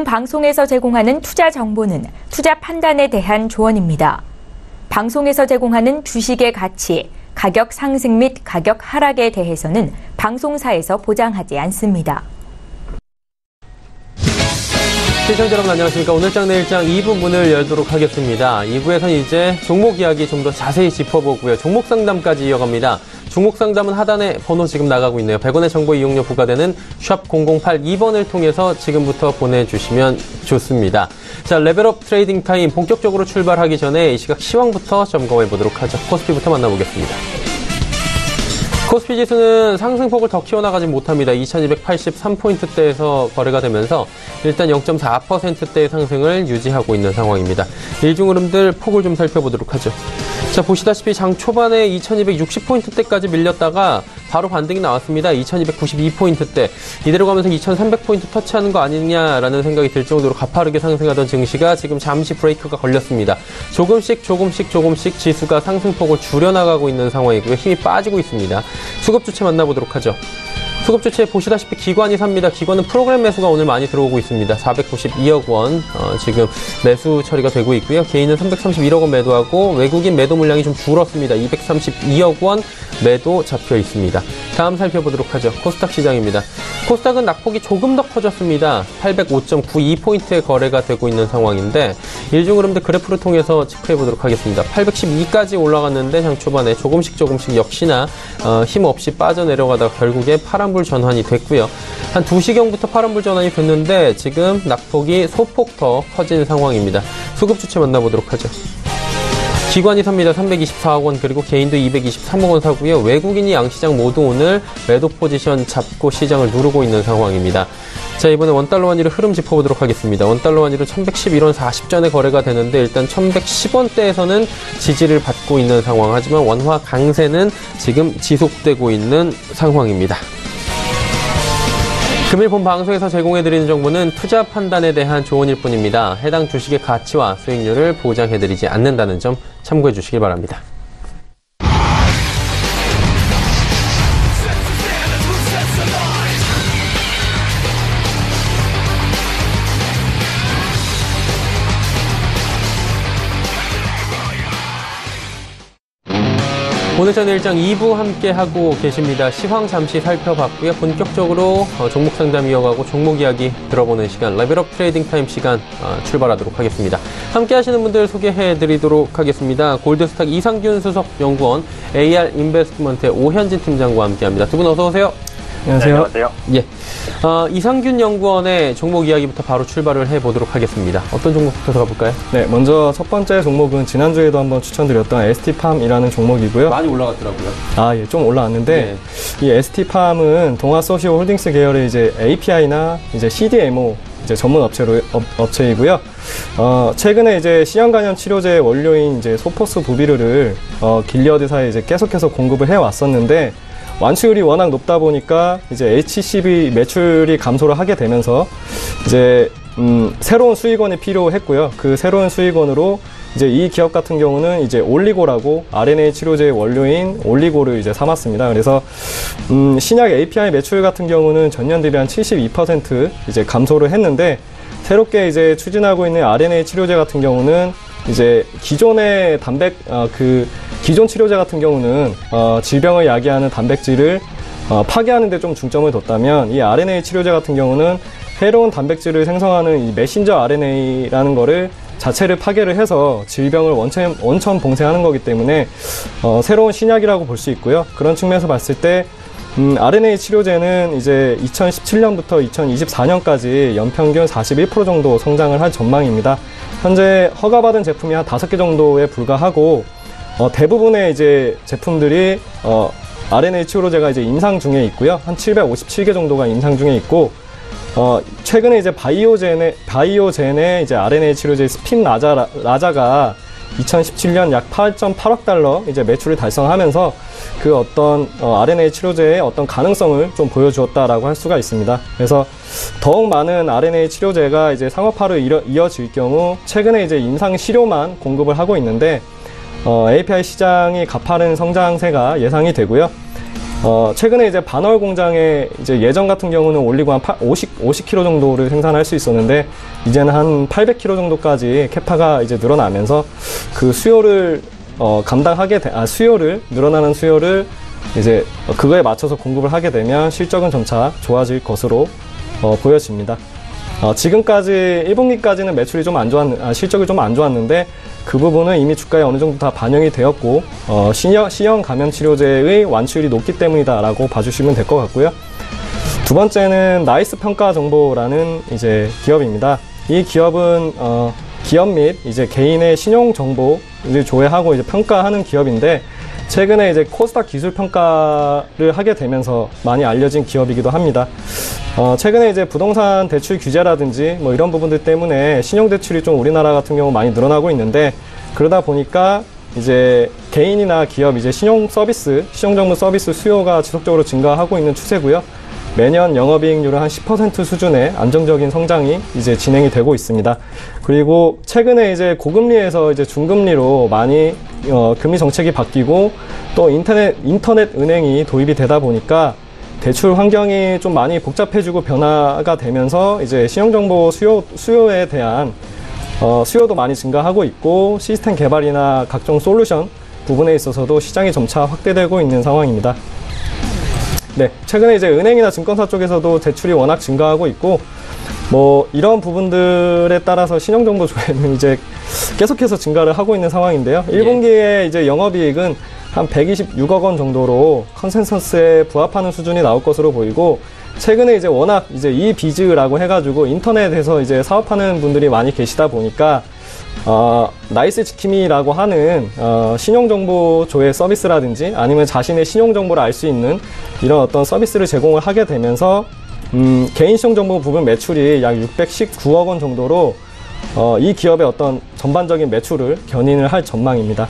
본 방송에서 제공하는 투자 정보는 투자 판단에 대한 조언입니다. 방송에서 제공하는 주식의 가치, 가격 상승 및 가격 하락에 대해서는 방송사에서 보장하지 않습니다. 시청자 여러분 안녕하십니까. 오늘장 내일장 2부 문을 열도록 하겠습니다. 2부에서는 이제 종목 이야기 좀 더 자세히 짚어보고요. 종목 상담까지 이어갑니다. 종목 상담은 하단에 번호 지금 나가고 있네요. 100원의 정보 이용료 부과되는 샵 0082번을 통해서 지금부터 보내주시면 좋습니다. 자, 레벨업 트레이딩 타임 본격적으로 출발하기 전에 이 시각 시황부터 점검해 보도록 하죠. 코스피부터 만나보겠습니다. 코스피 지수는 상승폭을 더 키워나가지 못합니다. 2283포인트대에서 거래가 되면서 일단 0.4%대의 상승을 유지하고 있는 상황입니다. 일중 흐름들 폭을 좀 살펴보도록 하죠. 자, 보시다시피 장 초반에 2260포인트대까지 밀렸다가 바로 반등이 나왔습니다. 2292포인트대. 이대로 가면서 2300포인트 터치하는 거 아니냐라는 생각이 들 정도로 가파르게 상승하던 증시가 지금 잠시 브레이크가 걸렸습니다. 조금씩 지수가 상승폭을 줄여나가고 있는 상황이고요. 힘이 빠지고 있습니다. 수급 주체 만나보도록 하죠. 수급 주체 보시다시피 기관이 삽니다. 기관은 프로그램 매수가 오늘 많이 들어오고 있습니다. 492억 원 지금 매수 처리가 되고 있고요. 개인은 331억 원 매도하고 외국인 매도 물량이 좀 줄었습니다. 232억 원 매도 잡혀 있습니다. 다음 살펴보도록 하죠. 코스닥 시장입니다. 코스닥은 낙폭이 조금 더 커졌습니다. 805.92포인트의 거래가 되고 있는 상황인데 일중 흐름들 그래프를 통해서 체크해보도록 하겠습니다. 812까지 올라갔는데 장 초반에 조금씩 역시나 힘없이 빠져내려가다가 결국에 파란불 전환이 됐고요. 한 2시경부터 파란불 전환이 됐는데 지금 낙폭이 소폭 더 커진 상황입니다. 수급 주체 만나보도록 하죠. 기관이 삽니다. 324억 원 그리고 개인도 223억 원 사고요. 외국인이 양시장 모두 오늘 매도 포지션 잡고 시장을 누르고 있는 상황입니다. 자, 이번에 원달러 환율의 흐름 짚어보도록 하겠습니다. 원달러 환율은 1111원 40전에 거래가 되는데 일단 1110원대에서는 지지를 받고 있는 상황. 하지만 원화 강세는 지금 지속되고 있는 상황입니다. 금일 본 방송에서 제공해드리는 정보는 투자 판단에 대한 조언일 뿐입니다. 해당 주식의 가치와 수익률을 보장해드리지 않는다는 점 참고해 주시길 바랍니다. 오늘장 내일장 2부 함께하고 계십니다. 시황 잠시 살펴봤고요. 본격적으로 종목 상담 이어가고 종목 이야기 들어보는 시간, 레벨업 트레이딩 타임 시간 출발하도록 하겠습니다. 함께하시는 분들 소개해드리도록 하겠습니다. 골드스탁 이상균 수석 연구원, AR 인베스트먼트의 오현진 팀장과 함께합니다. 두 분 어서 오세요. 안녕하세요. 네, 안녕하세요. 예. 이상균 연구원의 종목 이야기부터 바로 출발을 해보도록 하겠습니다. 어떤 종목부터 들어볼까요? 네, 먼저 첫 번째 종목은 지난주에도 한번 추천드렸던 ST팜이라는 종목이고요. 많이 올라갔더라고요. 아, 예, 좀 올라왔는데, 네. 이 ST팜은 동아소시오 홀딩스 계열의 이제 API나 이제 CDMO 이제 전문 업체이고요. 최근에 이제 시형간염 치료제 원료인 이제 소포스 부비르를 길리어드사에 이제 계속해서 공급을 해왔었는데, 완치율이 워낙 높다 보니까 이제 HCB 매출이 감소를 하게 되면서 이제 새로운 수익원이 필요했고요. 그 새로운 수익원으로 이제 이 기업 같은 경우는 이제 올리고라고 RNA 치료제의 원료인 올리고를 이제 삼았습니다. 그래서 신약 API 매출 같은 경우는 전년 대비 한 72% 이제 감소를 했는데, 새롭게 이제 추진하고 있는 RNA 치료제 같은 경우는 이제 기존의 기존 치료제 같은 경우는 질병을 야기하는 단백질을 파괴하는 데 좀 중점을 뒀다면, 이 RNA 치료제 같은 경우는 새로운 단백질을 생성하는 이 메신저 RNA라는 거를 자체를 파괴를 해서 질병을 원천 봉쇄하는 거기 때문에 새로운 신약이라고 볼 수 있고요. 그런 측면에서 봤을 때 RNA 치료제는 이제 2017년부터 2024년까지 연평균 41% 정도 성장을 할 전망입니다. 현재 허가받은 제품이 한 5개 정도에 불과하고, 대부분의 이제 제품들이 RNA 치료제가 이제 임상 중에 있고요. 한 757개 정도가 임상 중에 있고, 최근에 이제 바이오젠의 이제 RNA 치료제 스핀라자가 2017년 약 8.8억 달러 이제 매출을 달성하면서 그 어떤 RNA 치료제의 어떤 가능성을 좀 보여주었다라고 할 수가 있습니다. 그래서 더욱 많은 RNA 치료제가 이제 상업화로 이어질 경우 최근에 이제 임상 시료만 공급을 하고 있는데 API 시장이 가파른 성장세가 예상이 되고요. 최근에 이제 반월 공장에 이제 예전 같은 경우는 올리고 한 50kg 정도를 생산할 수 있었는데 이제는 한 800kg 정도까지 캐파가 이제 늘어나면서 그 수요를 늘어나는 수요를 이제 그거에 맞춰서 공급을 하게 되면 실적은 점차 좋아질 것으로 보여집니다. 지금까지 1분기까지는 매출이 좀 실적이 좀 안 좋았는데 그 부분은 이미 주가에 어느 정도 다 반영이 되었고 C형 감염 치료제의 완치율이 높기 때문이다라고 봐주시면 될 것 같고요. 두 번째는 나이스 평가 정보라는 이제 기업입니다. 이 기업은 기업 및 이제 개인의 신용 정보를 조회하고 이제 평가하는 기업인데 최근에 이제 코스닥 기술 평가를 하게 되면서 많이 알려진 기업이기도 합니다. 최근에 이제 부동산 대출 규제라든지 뭐 이런 부분들 때문에 신용 대출이 좀 우리나라 같은 경우 많이 늘어나고 있는데 그러다 보니까 이제 개인이나 기업 이제 신용 정보 서비스 수요가 지속적으로 증가하고 있는 추세고요. 매년 영업이익률은 한 10% 수준의 안정적인 성장이 이제 진행이 되고 있습니다. 그리고 최근에 이제 고금리에서 이제 중금리로 많이 금리 정책이 바뀌고 또 인터넷 은행이 도입이 되다 보니까 대출 환경이 좀 많이 복잡해지고 변화가 되면서 이제 신용정보 수요에 대한 수요도 많이 증가하고 있고 시스템 개발이나 각종 솔루션 부분에 있어서도 시장이 점차 확대되고 있는 상황입니다. 네, 최근에 이제 은행이나 증권사 쪽에서도 대출이 워낙 증가하고 있고 뭐 이런 부분들에 따라서 신용정보 조회는 이제 계속해서 증가를 하고 있는 상황인데요. 1분기에 이제 영업이익은 한 126억 원 정도로 컨센서스에 부합하는 수준이 나올 것으로 보이고 최근에 이제 워낙 이제 이 비즈라고 해가지고 인터넷에서 이제 사업하는 분들이 많이 계시다 보니까 나이스 지킴이라고 하는 신용정보 조회 서비스라든지 아니면 자신의 신용정보를 알 수 있는 이런 어떤 서비스를 제공을 하게 되면서 개인 신용정보 부분 매출이 약 619억 원 정도로 이 기업의 어떤 전반적인 매출을 견인을 할 전망입니다.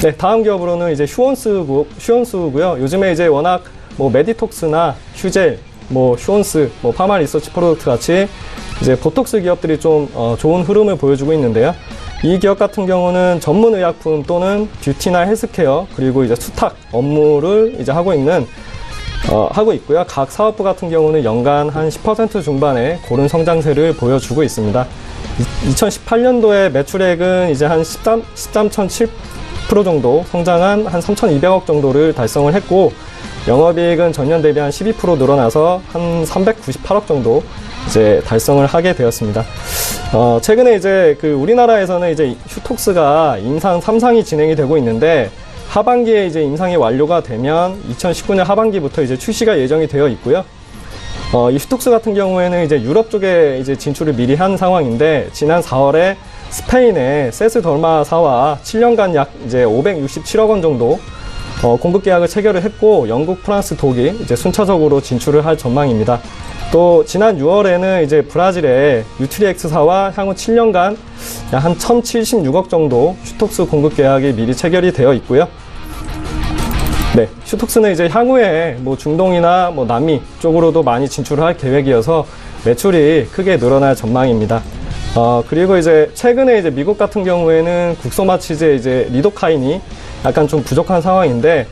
네, 다음 기업으로는 이제 휴원스고요. 요즘에 이제 워낙 뭐 메디톡스나 휴젤, 뭐 휴원스, 뭐 파마 리서치 프로덕트 같이 이제 보톡스 기업들이 좀 좋은 흐름을 보여주고 있는데요. 이 기업 같은 경우는 전문 의약품 또는 뷰티나 헬스케어 그리고 이제 수탁 업무를 이제 하고 있고요. 각 사업부 같은 경우는 연간 한 10% 중반의 고른 성장세를 보여주고 있습니다. 2018년도에 매출액은 이제 한 13.7% 정도 성장한 한 3,200억 정도를 달성을 했고 영업이익은 전년 대비 한 12% 늘어나서 한 398억 정도 이제 달성을 하게 되었습니다. 최근에 이제 그 우리나라에서는 이제 휴톡스가 임상 3상이 진행이 되고 있는데 하반기에 이제 임상이 완료가 되면 2019년 하반기부터 이제 출시가 예정이 되어 있고요. 이 휴톡스 같은 경우에는 이제 유럽 쪽에 이제 진출을 미리 한 상황인데 지난 4월에 스페인의 세스더마사와 7년간 약 이제 567억 원 정도 공급 계약을 체결을 했고 영국, 프랑스, 독일 이제 순차적으로 진출을 할 전망입니다. 또 지난 6월에는 이제 브라질의 뉴트리엑스사와 향후 7년간 약 한 1,076억 정도 휴톡스 공급 계약이 미리 체결이 되어 있고요. 네, 휴톡스는 이제 향후에 뭐 중동이나 뭐 남미 쪽으로도 많이 진출을 할 계획이어서 매출이 크게 늘어날 전망입니다. 그리고 이제 최근에 이제 미국 같은 경우에는 국소마취제 이제 리도카인이 약간 좀 부족한 상황인데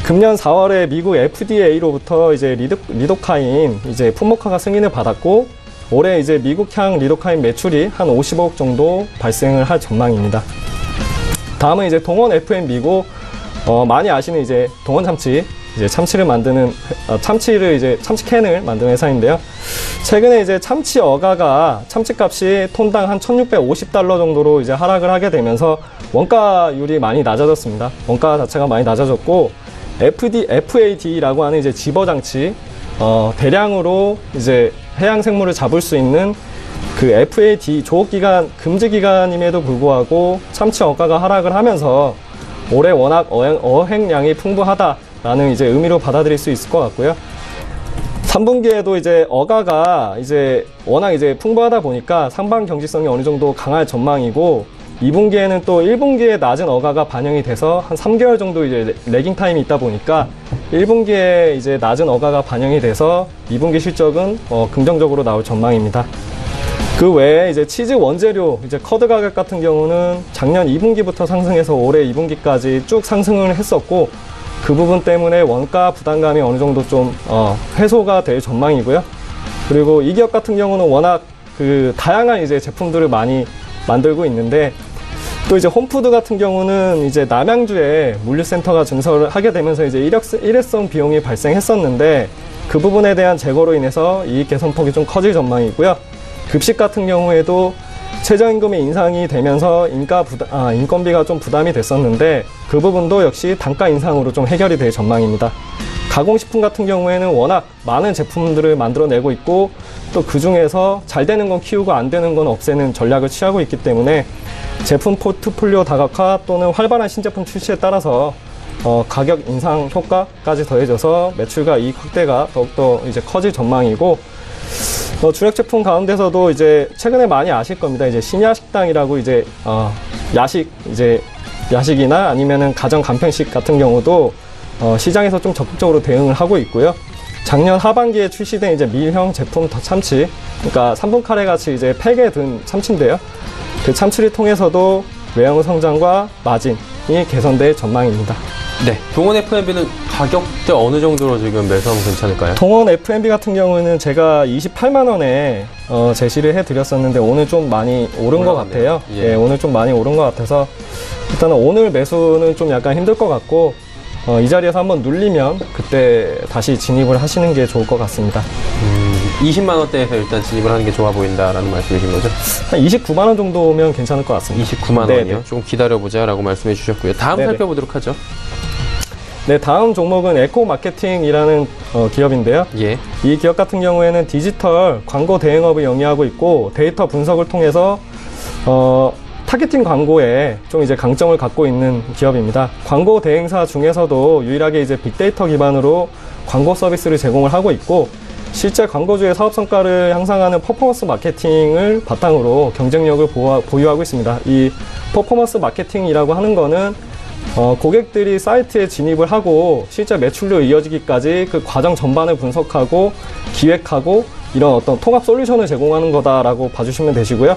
금년 4월에 미국 FDA로부터 이제 리도카인 이제 품목화가 승인을 받았고 올해 이제 미국향 리도카인 매출이 한 50억 정도 발생을 할 전망입니다. 다음은 이제 동원 FMB고 많이 아시는 이제 동원 참치 이제 참치를 만드는 참치캔을 만드는 회사인데요. 최근에 이제 참치 어가가 참치값이 톤당 한 1,650달러 정도로 이제 하락을 하게 되면서 원가율이 많이 낮아졌습니다. 원가 자체가 많이 낮아졌고 FAD라고 하는 이제 집어 장치 대량으로 이제 해양 생물을 잡을 수 있는 그 FAD 조업 기간 금지 기간임에도 불구하고 참치 어가가 하락을 하면서 올해 워낙 어획량이 풍부하다라는 이제 의미로 받아들일 수 있을 것 같고요. 3분기에도 이제 어가가 이제 워낙 이제 풍부하다 보니까 상반 경직성이 어느 정도 강할 전망이고 2분기에는 또 1분기에 낮은 어가가 반영이 돼서 한 3개월 정도 이제 레깅 타임이 있다 보니까 1분기에 이제 낮은 어가가 반영이 돼서 2분기 실적은 긍정적으로 나올 전망입니다. 그 외에 이제 치즈 원재료, 이제 커드 가격 같은 경우는 작년 2분기부터 상승해서 올해 2분기까지 쭉 상승을 했었고 그 부분 때문에 원가 부담감이 어느 정도 좀 해소가 될 전망이고요. 그리고 이 기업 같은 경우는 워낙 그 다양한 이제 제품들을 많이 만들고 있는데, 또 이제 홈푸드 같은 경우는 이제 남양주에 물류센터가 증설을 하게 되면서 이제 일회성 비용이 발생했었는데, 그 부분에 대한 제거로 인해서 이익 개선폭이 좀 커질 전망이고요. 급식 같은 경우에도 최저임금이 인상이 되면서 인건비가 좀 부담이 됐었는데, 그 부분도 역시 단가 인상으로 좀 해결이 될 전망입니다. 가공식품 같은 경우에는 워낙 많은 제품들을 만들어내고 있고, 또 그 중에서 잘 되는 건 키우고 안 되는 건 없애는 전략을 취하고 있기 때문에 제품 포트폴리오 다각화 또는 활발한 신제품 출시에 따라서 가격 인상 효과까지 더해져서 매출과 이익 확대가 더욱더 이제 커질 전망이고, 주력 제품 가운데서도 이제 최근에 많이 아실 겁니다. 이제 심야식당이라고 이제 야식이나 아니면은 가정 간편식 같은 경우도 시장에서 좀 적극적으로 대응을 하고 있고요. 작년 하반기에 출시된 이제 밀형 제품 더 참치, 그러니까 3분 카레 같이 이제 팩에 든 참치인데요. 그 참치를 통해서도 외형 성장과 마진이 개선될 전망입니다. 네, 동원 F&B는 가격대 어느 정도로 지금 매수하면 괜찮을까요? 동원 F&B 같은 경우는 제가 28만 원에 제시를 해드렸었는데 오늘 좀 많이 오른 것 같아요. 예. 예, 오늘 좀 많이 오른 것 같아서 일단은 오늘 매수는 좀 약간 힘들 것 같고, 이 자리에서 한번 눌리면 그때 다시 진입을 하시는 게 좋을 것 같습니다. 20만 원대에서 일단 진입을 하는 게 좋아 보인다라는 말씀이신 거죠? 한 29만 원 정도면 괜찮을 것 같습니다. 29만 원이요? 조금 기다려보자라고 말씀해 주셨고요. 다음 네네. 살펴보도록 하죠. 네, 다음 종목은 에코마케팅이라는 기업인데요. 예. 이 기업 같은 경우에는 디지털 광고 대행업을 영위하고 있고, 데이터 분석을 통해서 타겟팅 광고에 좀 이제 강점을 갖고 있는 기업입니다. 광고 대행사 중에서도 유일하게 이제 빅데이터 기반으로 광고 서비스를 제공을 하고 있고, 실제 광고주의 사업 성과를 향상하는 퍼포먼스 마케팅을 바탕으로 경쟁력을 보유하고 있습니다. 이 퍼포먼스 마케팅이라고 하는 거는 고객들이 사이트에 진입을 하고 실제 매출로 이어지기까지 그 과정 전반을 분석하고 기획하고 이런 어떤 통합 솔루션을 제공하는 거다라고 봐주시면 되시고요.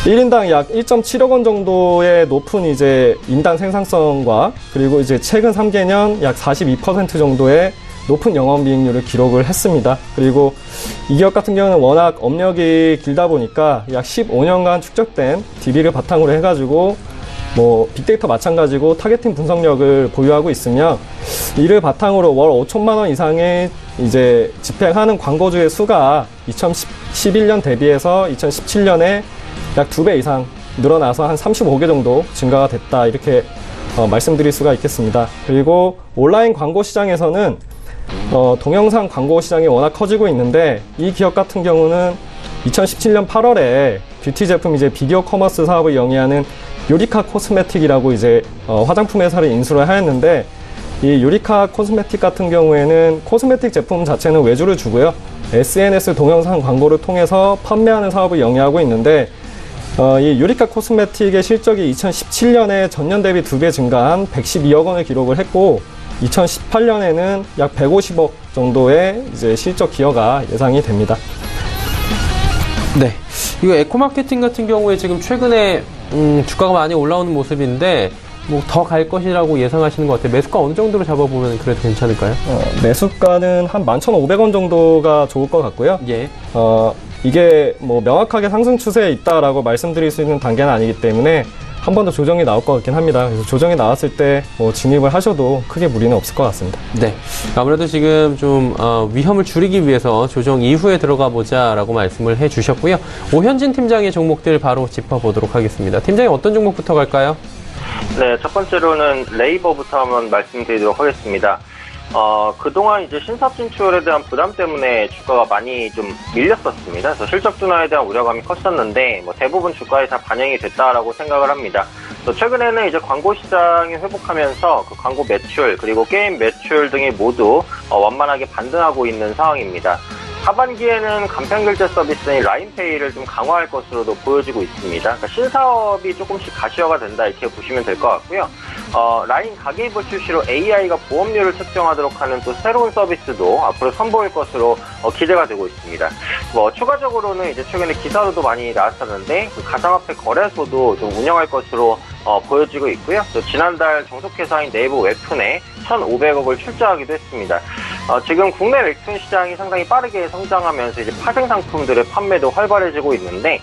1인당 약 1.7억 원 정도의 높은 이제 인당 생산성과, 그리고 이제 최근 3개년 약 42% 정도의 높은 영업이익률을 기록을 했습니다. 그리고 이 기업 같은 경우는 워낙 업력이 길다 보니까 약 15년간 축적된 DB를 바탕으로 해가지고 빅데이터 마찬가지고 타겟팅 분석력을 보유하고 있으며, 이를 바탕으로 월 5천만 원 이상의 이제 집행하는 광고주의 수가 2011년 대비해서 2017년에 약 2배 이상 늘어나서 한 35개 정도 증가가 됐다, 이렇게 말씀드릴 수가 있겠습니다. 그리고 온라인 광고 시장에서는 동영상 광고 시장이 워낙 커지고 있는데, 이 기업 같은 경우는 2017년 8월에 뷰티 제품 이제 비디오 커머스 사업을 영위하는 요리카 코스메틱이라고 이제 화장품 회사를 인수를 하였는데, 이 요리카 코스메틱 같은 경우에는 코스메틱 제품 자체는 외주를 주고요. SNS 동영상 광고를 통해서 판매하는 사업을 영위하고 있는데, 이 요리카 코스메틱의 실적이 2017년에 전년 대비 2배 증가한 112억 원을 기록을 했고, 2018년에는 약 150억 정도의 이제 실적 기여가 예상이 됩니다. 네. 이거 에코마케팅 같은 경우에 지금 최근에 주가가 많이 올라오는 모습인데, 더 갈 것이라고 예상하시는 것 같아요. 매수가 어느 정도로 잡아보면 그래도 괜찮을까요? 매수가는 한 11,500원 정도가 좋을 것 같고요. 예. 이게 명확하게 상승 추세에 있다라고 말씀드릴 수 있는 단계는 아니기 때문에 한 번 더 조정이 나올 것 같긴 합니다. 그래서 조정이 나왔을 때 진입을 하셔도 크게 무리는 없을 것 같습니다. 네. 아무래도 지금 좀 위험을 줄이기 위해서 조정 이후에 들어가 보자라고 말씀을 해 주셨고요. 오현진 팀장의 종목들 바로 짚어보도록 하겠습니다. 팀장님 어떤 종목부터 갈까요? 네, 첫 번째로는 네이버부터 한번 말씀드리도록 하겠습니다. 그동안 이제 신사업 진출에 대한 부담 때문에 주가가 많이 좀 밀렸었습니다. 그래서 실적 둔화에 대한 우려감이 컸었는데, 대부분 주가에 다 반영이 됐다라고 생각을 합니다. 또 최근에는 이제 광고 시장이 회복하면서 그 광고 매출, 그리고 게임 매출 등이 모두 완만하게 반등하고 있는 상황입니다. 하반기에는 간편결제 서비스인 라인페이를 좀 강화할 것으로도 보여지고 있습니다. 그러니까 신사업이 조금씩 가시화가 된다, 이렇게 보시면 될 것 같고요. 라인 가계부 출시로 AI가 보험료를 책정하도록 하는 또 새로운 서비스도 앞으로 선보일 것으로 기대가 되고 있습니다. 추가적으로는 이제 최근에 기사로도 많이 나왔었는데 그 가상화폐 거래소도 좀 운영할 것으로 보여지고 있고요. 또 지난달 종속회사인 네이버 웹툰에 1,500억을 출자하기도 했습니다. 지금 국내 웹툰 시장이 상당히 빠르게 성장하면서 이제 파생 상품들의 판매도 활발해지고 있는데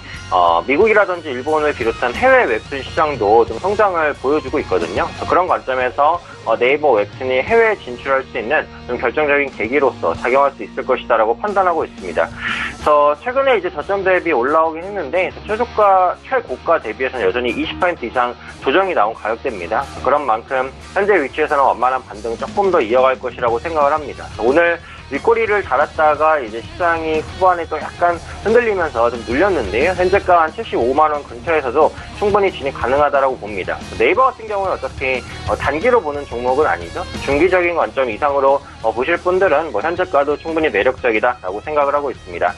미국이라든지 일본을 비롯한 해외 웹툰 시장도 좀 성장을 보여주고 있거든요. 그런 관점에서 네이버 웹툰이 해외에 진출할 수 있는 좀 결정적인 계기로서 작용할 수 있을 것이다라고 판단하고 있습니다. 그래서 최근에 이제 저점 대비 올라오긴 했는데 최고가 대비해서는 여전히 20% 이상 조정이 나온 가격대입니다. 그런 만큼 현재 위치에서는 원만한 반등 조금 더 이어갈 것이라고 생각을 합니다. 오늘 윗꼬리를 달았다가 이제 시장이 후반에 또 약간 흔들리면서 좀 눌렸는데요. 현재가 한 75만 원 근처에서도 충분히 진입 가능하다라고 봅니다. 네이버 같은 경우는 어차피 단기로 보는 종목은 아니죠. 중기적인 관점 이상으로 보실 분들은 현재가도 충분히 매력적이다라고 생각을 하고 있습니다.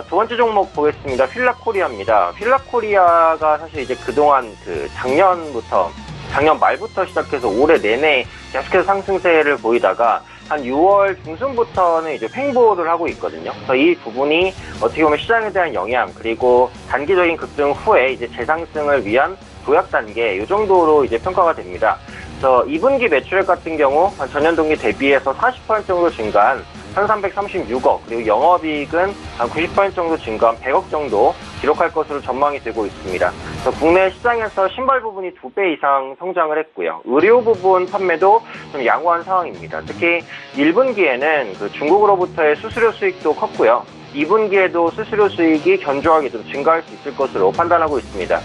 두 번째 종목 보겠습니다. 휠라코리아입니다. 휠라코리아가 사실 이제 그동안 작년 말부터 시작해서 올해 내내 계속해서 상승세를 보이다가 한 6월 중순부터는 이제 횡보를 하고 있거든요. 그래서 이 부분이 어떻게 보면 시장에 대한 영향, 그리고 단기적인 급등 후에 이제 재상승을 위한 도약 단계, 이 정도로 이제 평가가 됩니다. 그래서 2분기 매출액 같은 경우 전년 동기 대비해서 40% 정도 증가한 1,336억, 그리고 영업이익은 한 90% 정도 증가한 100억 정도 기록할 것으로 전망이 되고 있습니다. 그래서 국내 시장에서 신발 부분이 2배 이상 성장을 했고요. 의료 부분 판매도 좀 양호한 상황입니다. 특히 1분기에는 그 중국으로부터의 수수료 수익도 컸고요. 2분기에도 수수료 수익이 견조하게 좀 증가할 수 있을 것으로 판단하고 있습니다.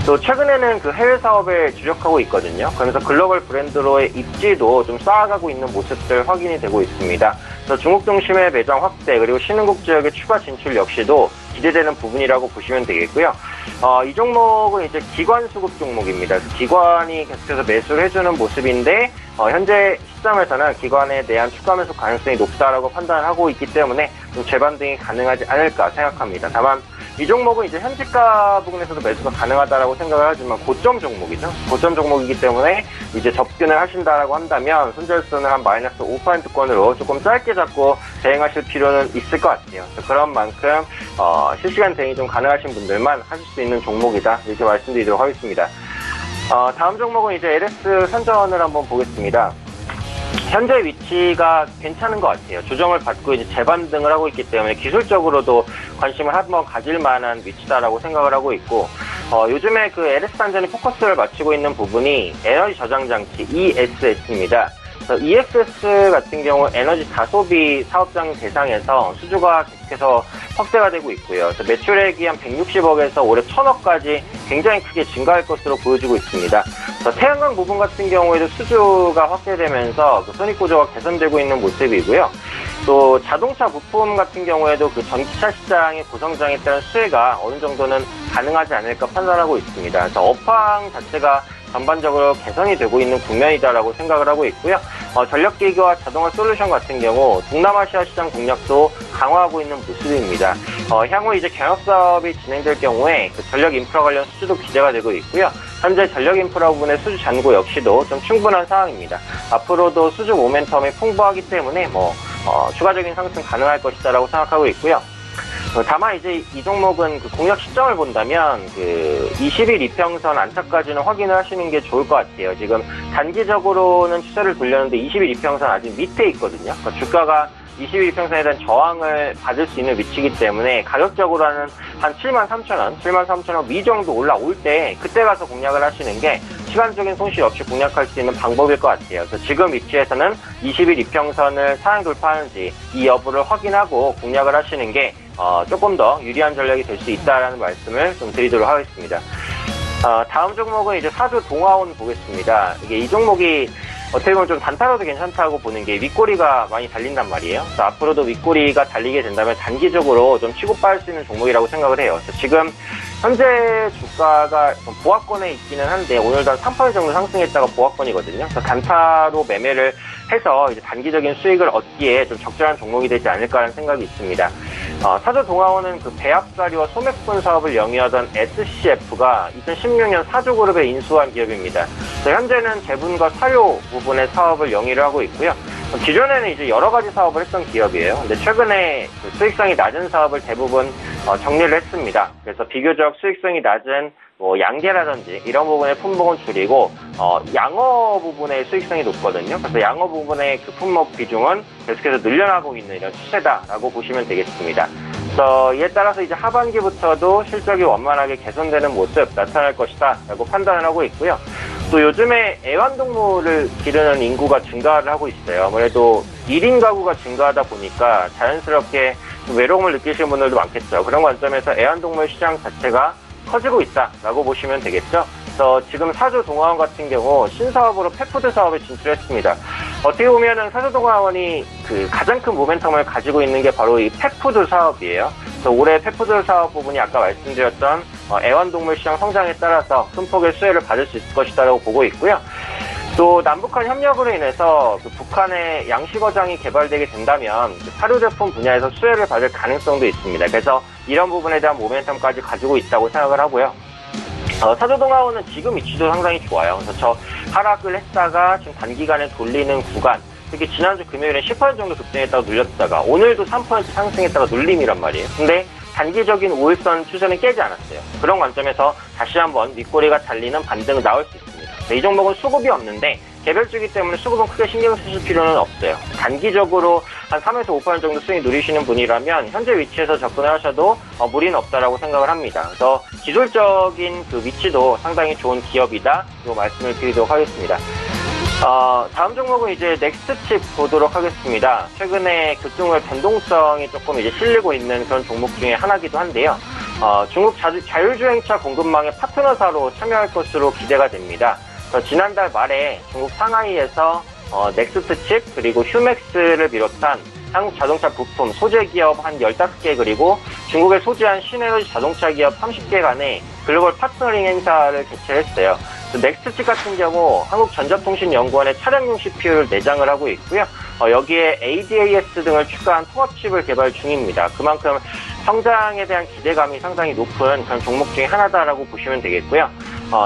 또 최근에는 그 해외 사업에 주력하고 있거든요. 그러면서 글로벌 브랜드로의 입지도 좀 쌓아가고 있는 모습들 확인이 되고 있습니다. 그래서 중국 중심의 매장 확대, 그리고 신흥국 지역의 추가 진출 역시도 기대되는 부분이라고 보시면 되겠고요. 이 종목은 이제 기관 수급 종목입니다. 기관이 계속해서 매수를 해주는 모습인데 현재 시점에서는 기관에 대한 추가 매수 가능성이 높다라고 판단을 하고 있기 때문에 좀 재반등이 가능하지 않을까 생각합니다. 다만 이 종목은 이제 현지가 부분에서도 매수가 가능하다라고 생각을 하지만 고점 종목이죠. 고점 종목이기 때문에 이제 접근을 하신다라고 한다면 손절선을 한 마이너스 5%권으로 조금 짧게 잡고 대응하실 필요는 있을 것 같아요. 그런 만큼 실시간 대응이 좀 가능하신 분들만 하실 수 있는 종목이다, 이렇게 말씀드리도록 하겠습니다. 다음 종목은 이제 LS 선전을 한번 보겠습니다. 현재 위치가 괜찮은 것 같아요. 조정을 받고 이제 재반등을 하고 있기 때문에 기술적으로도 관심을 한번 가질 만한 위치다라고 생각을 하고 있고, 요즘에 그 LS 산전이 포커스를 맞추고 있는 부분이 에너지 저장 장치 ESS입니다. ESS 같은 경우 에너지 다소비 사업장 대상에서 수주가 계속해서 확대가 되고 있고요. 그래서 매출액이 한 160억에서 올해 1,000억까지 굉장히 크게 증가할 것으로 보여지고 있습니다. 태양광 부분 같은 경우에도 수주가 확대되면서 그 손익구조가 개선되고 있는 모습이고요. 또 자동차 부품 같은 경우에도 그 전기차 시장의 고성장에 따른 수혜가 어느 정도는 가능하지 않을까 판단하고 있습니다. 그래서 업황 자체가 전반적으로 개선이 되고 있는 국면이다라고 생각을 하고 있고요. 전력기기와 자동화 솔루션 같은 경우 동남아시아 시장 공략도 강화하고 있는 모습입니다. 향후 이제 경협사업이 진행될 경우에 그 전력 인프라 관련 수주도 기대가 되고 있고요. 현재 전력 인프라 부분의 수주 잔고 역시도 좀 충분한 상황입니다. 앞으로도 수주 모멘텀이 풍부하기 때문에 추가적인 상승 가능할 것이다라고 생각하고 있고요. 다만 이제 이 종목은 그 공략 시점을 본다면 그 20일 이평선 안착까지는 확인을 하시는 게 좋을 것 같아요. 지금 단기적으로는 추세를 돌렸는데 20일 이평선 아직 밑에 있거든요. 그러니까 주가가 20일 이평선에 대한 저항을 받을 수 있는 위치이기 때문에 가격적으로는 한 73,000원, 73,000원 미 정도 올라올 때 그때 가서 공략을 하시는 게 시간적인 손실 없이 공략할 수 있는 방법일 것 같아요. 그래서 지금 위치에서는 20일 이평선을 상향 돌파하는지 이 여부를 확인하고 공략을 하시는 게 조금 더 유리한 전략이 될 수 있다라는 말씀을 좀 드리도록 하겠습니다. 다음 종목은 이제 사주 동아온 보겠습니다. 이 종목이 어떻게 보면 좀 단타로도 괜찮다고 보는 게 윗꼬리가 많이 달린단 말이에요. 그래서 앞으로도 윗꼬리가 달리게 된다면 단기적으로 좀 치고 빠질 수 있는 종목이라고 생각을 해요. 그래서 지금 현재 주가가 좀 보합권에 있기는 한데 오늘도 한 3% 정도 상승했다가 보합권이거든요. 그래서 단타로 매매를 해서 이제 단기적인 수익을 얻기에 좀 적절한 종목이 되지 않을까라는 생각이 있습니다. 사조동아원은 그 배합사리와 소맥분 사업을 영위하던 SCF가 2016년 사조그룹에 인수한 기업입니다. 현재는 제분과 사료 부분의 사업을 영위를 하고 있고요. 기존에는 이제 여러 가지 사업을 했던 기업이에요. 근데 최근에 그 수익성이 낮은 사업을 대부분 정리를 했습니다. 그래서 비교적 수익성이 낮은 양계라든지 이런 부분의 품목은 줄이고 양어 부분의 수익성이 높거든요. 그래서 양어 부분의 그 품목 비중은 계속해서 늘려나가고 있는 이런 추세다라고 보시면 되겠습니다. 그래서 이에 따라서 이제 하반기부터도 실적이 원만하게 개선되는 모습 나타날 것이다라고 판단을 하고 있고요. 또 요즘에 애완동물을 기르는 인구가 증가를 하고 있어요. 아무래도 1인 가구가 증가하다 보니까 자연스럽게 좀 외로움을 느끼시는 분들도 많겠죠. 그런 관점에서 애완동물 시장 자체가 커지고 있다라고 보시면 되겠죠. 그래서 지금 사조동아원 같은 경우 신사업으로 펫푸드 사업에 진출했습니다. 어떻게 보면은 사조동아원이 그 가장 큰 모멘텀을 가지고 있는 게 바로 이 펫푸드 사업이에요. 그래서 올해 펫푸드 사업 부분이 아까 말씀드렸던 애완동물 시장 성장에 따라서 큰 폭의 수혜를 받을 수 있을 것이다라고 보고 있고요. 또 남북한 협력으로 인해서 그 북한의 양식어장이 개발되게 된다면 사료제품 분야에서 수혜를 받을 가능성도 있습니다. 그래서 이런 부분에 대한 모멘텀까지 가지고 있다고 생각을 하고요. 사조동아원은 지금 위치도 상당히 좋아요. 그래서 저 하락을 했다가 지금 단기간에 돌리는 구간, 특히 지난주 금요일에 10% 정도 급등했다가 눌렸다가 오늘도 3% 상승했다가 눌림이란 말이에요. 근데 단기적인 5일선 추세는 깨지 않았어요. 그런 관점에서 다시 한번 윗꼬리가 달리는 반등은 나올 수 있습니다. 이 종목은 수급이 없는데 개별주기 때문에 수급은 크게 신경 쓰실 필요는 없어요. 단기적으로 한 3에서 5% 정도 수익 누리시는 분이라면 현재 위치에서 접근을 하셔도 무리는 없다라고 생각을 합니다. 그래서 기술적인 그 위치도 상당히 좋은 기업이다. 이 말씀을 드리도록 하겠습니다. 다음 종목은 이제 넥스트칩 보도록 하겠습니다. 최근에 급등의 변동성이 조금 이제 실리고 있는 그런 종목 중에 하나기도 한데요. 중국 자율주행차 공급망의 파트너사로 참여할 것으로 기대가 됩니다. 지난달 말에 중국 상하이에서 넥스트칩 그리고 휴맥스를 비롯한 한국 자동차 부품 소재 기업 한 15개 그리고 중국에 소재한 신에너지 자동차 기업 30개 간의 글로벌 파트너링 행사를 개최했어요. 넥스트칩 같은 경우 한국전자통신연구원의 차량용 CPU를 내장을 하고 있고요. 여기에 ADAS 등을 추가한 통합칩을 개발 중입니다. 그만큼 성장에 대한 기대감이 상당히 높은 그런 종목 중에 하나다라고 보시면 되겠고요.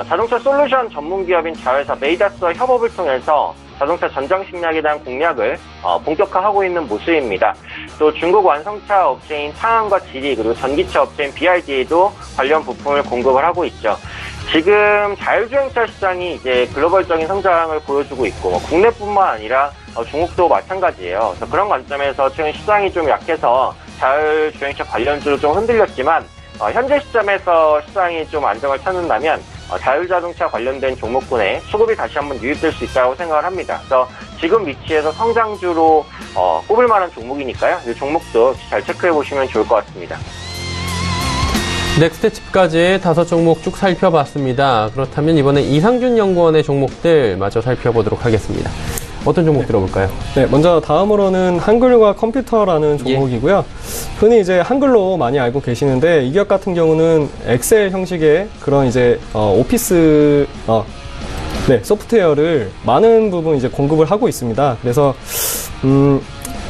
자동차 솔루션 전문 기업인 자회사 메이다스와 협업을 통해서 자동차 전장 식량에 대한 공략을 본격화하고 있는 모습입니다. 또 중국 완성차 업체인 창안과 지리 그리고 전기차 업체인 BRD에도 관련 부품을 공급을 하고 있죠. 지금 자율주행차 시장이 이제 글로벌적인 성장을 보여주고 있고 국내뿐만 아니라 중국도 마찬가지예요. 그래서 그런 관점에서 최근 시장이 좀 약해서 자율주행차 관련주로 좀 흔들렸지만 현재 시점에서 시장이 좀 안정을 찾는다면 자율자동차 관련된 종목군에 수급이 다시 한번 유입될 수 있다고 생각을 합니다. 그래서 지금 위치에서 성장주로 꼽을 만한 종목이니까요. 이 종목도 잘 체크해 보시면 좋을 것 같습니다. 넥스트칩까지 5종목 쭉 살펴봤습니다. 그렇다면 이번에 이상준 연구원의 종목들 마저 살펴보도록 하겠습니다. 어떤 종목 들어볼까요? 네, 먼저 다음으로는 한글과 컴퓨터라는 종목이고요. 흔히 이제 한글로 많이 알고 계시는데 이 기업 같은 경우는 엑셀 형식의 그런 이제 오피스 소프트웨어를 많은 부분 이제 공급을 하고 있습니다. 그래서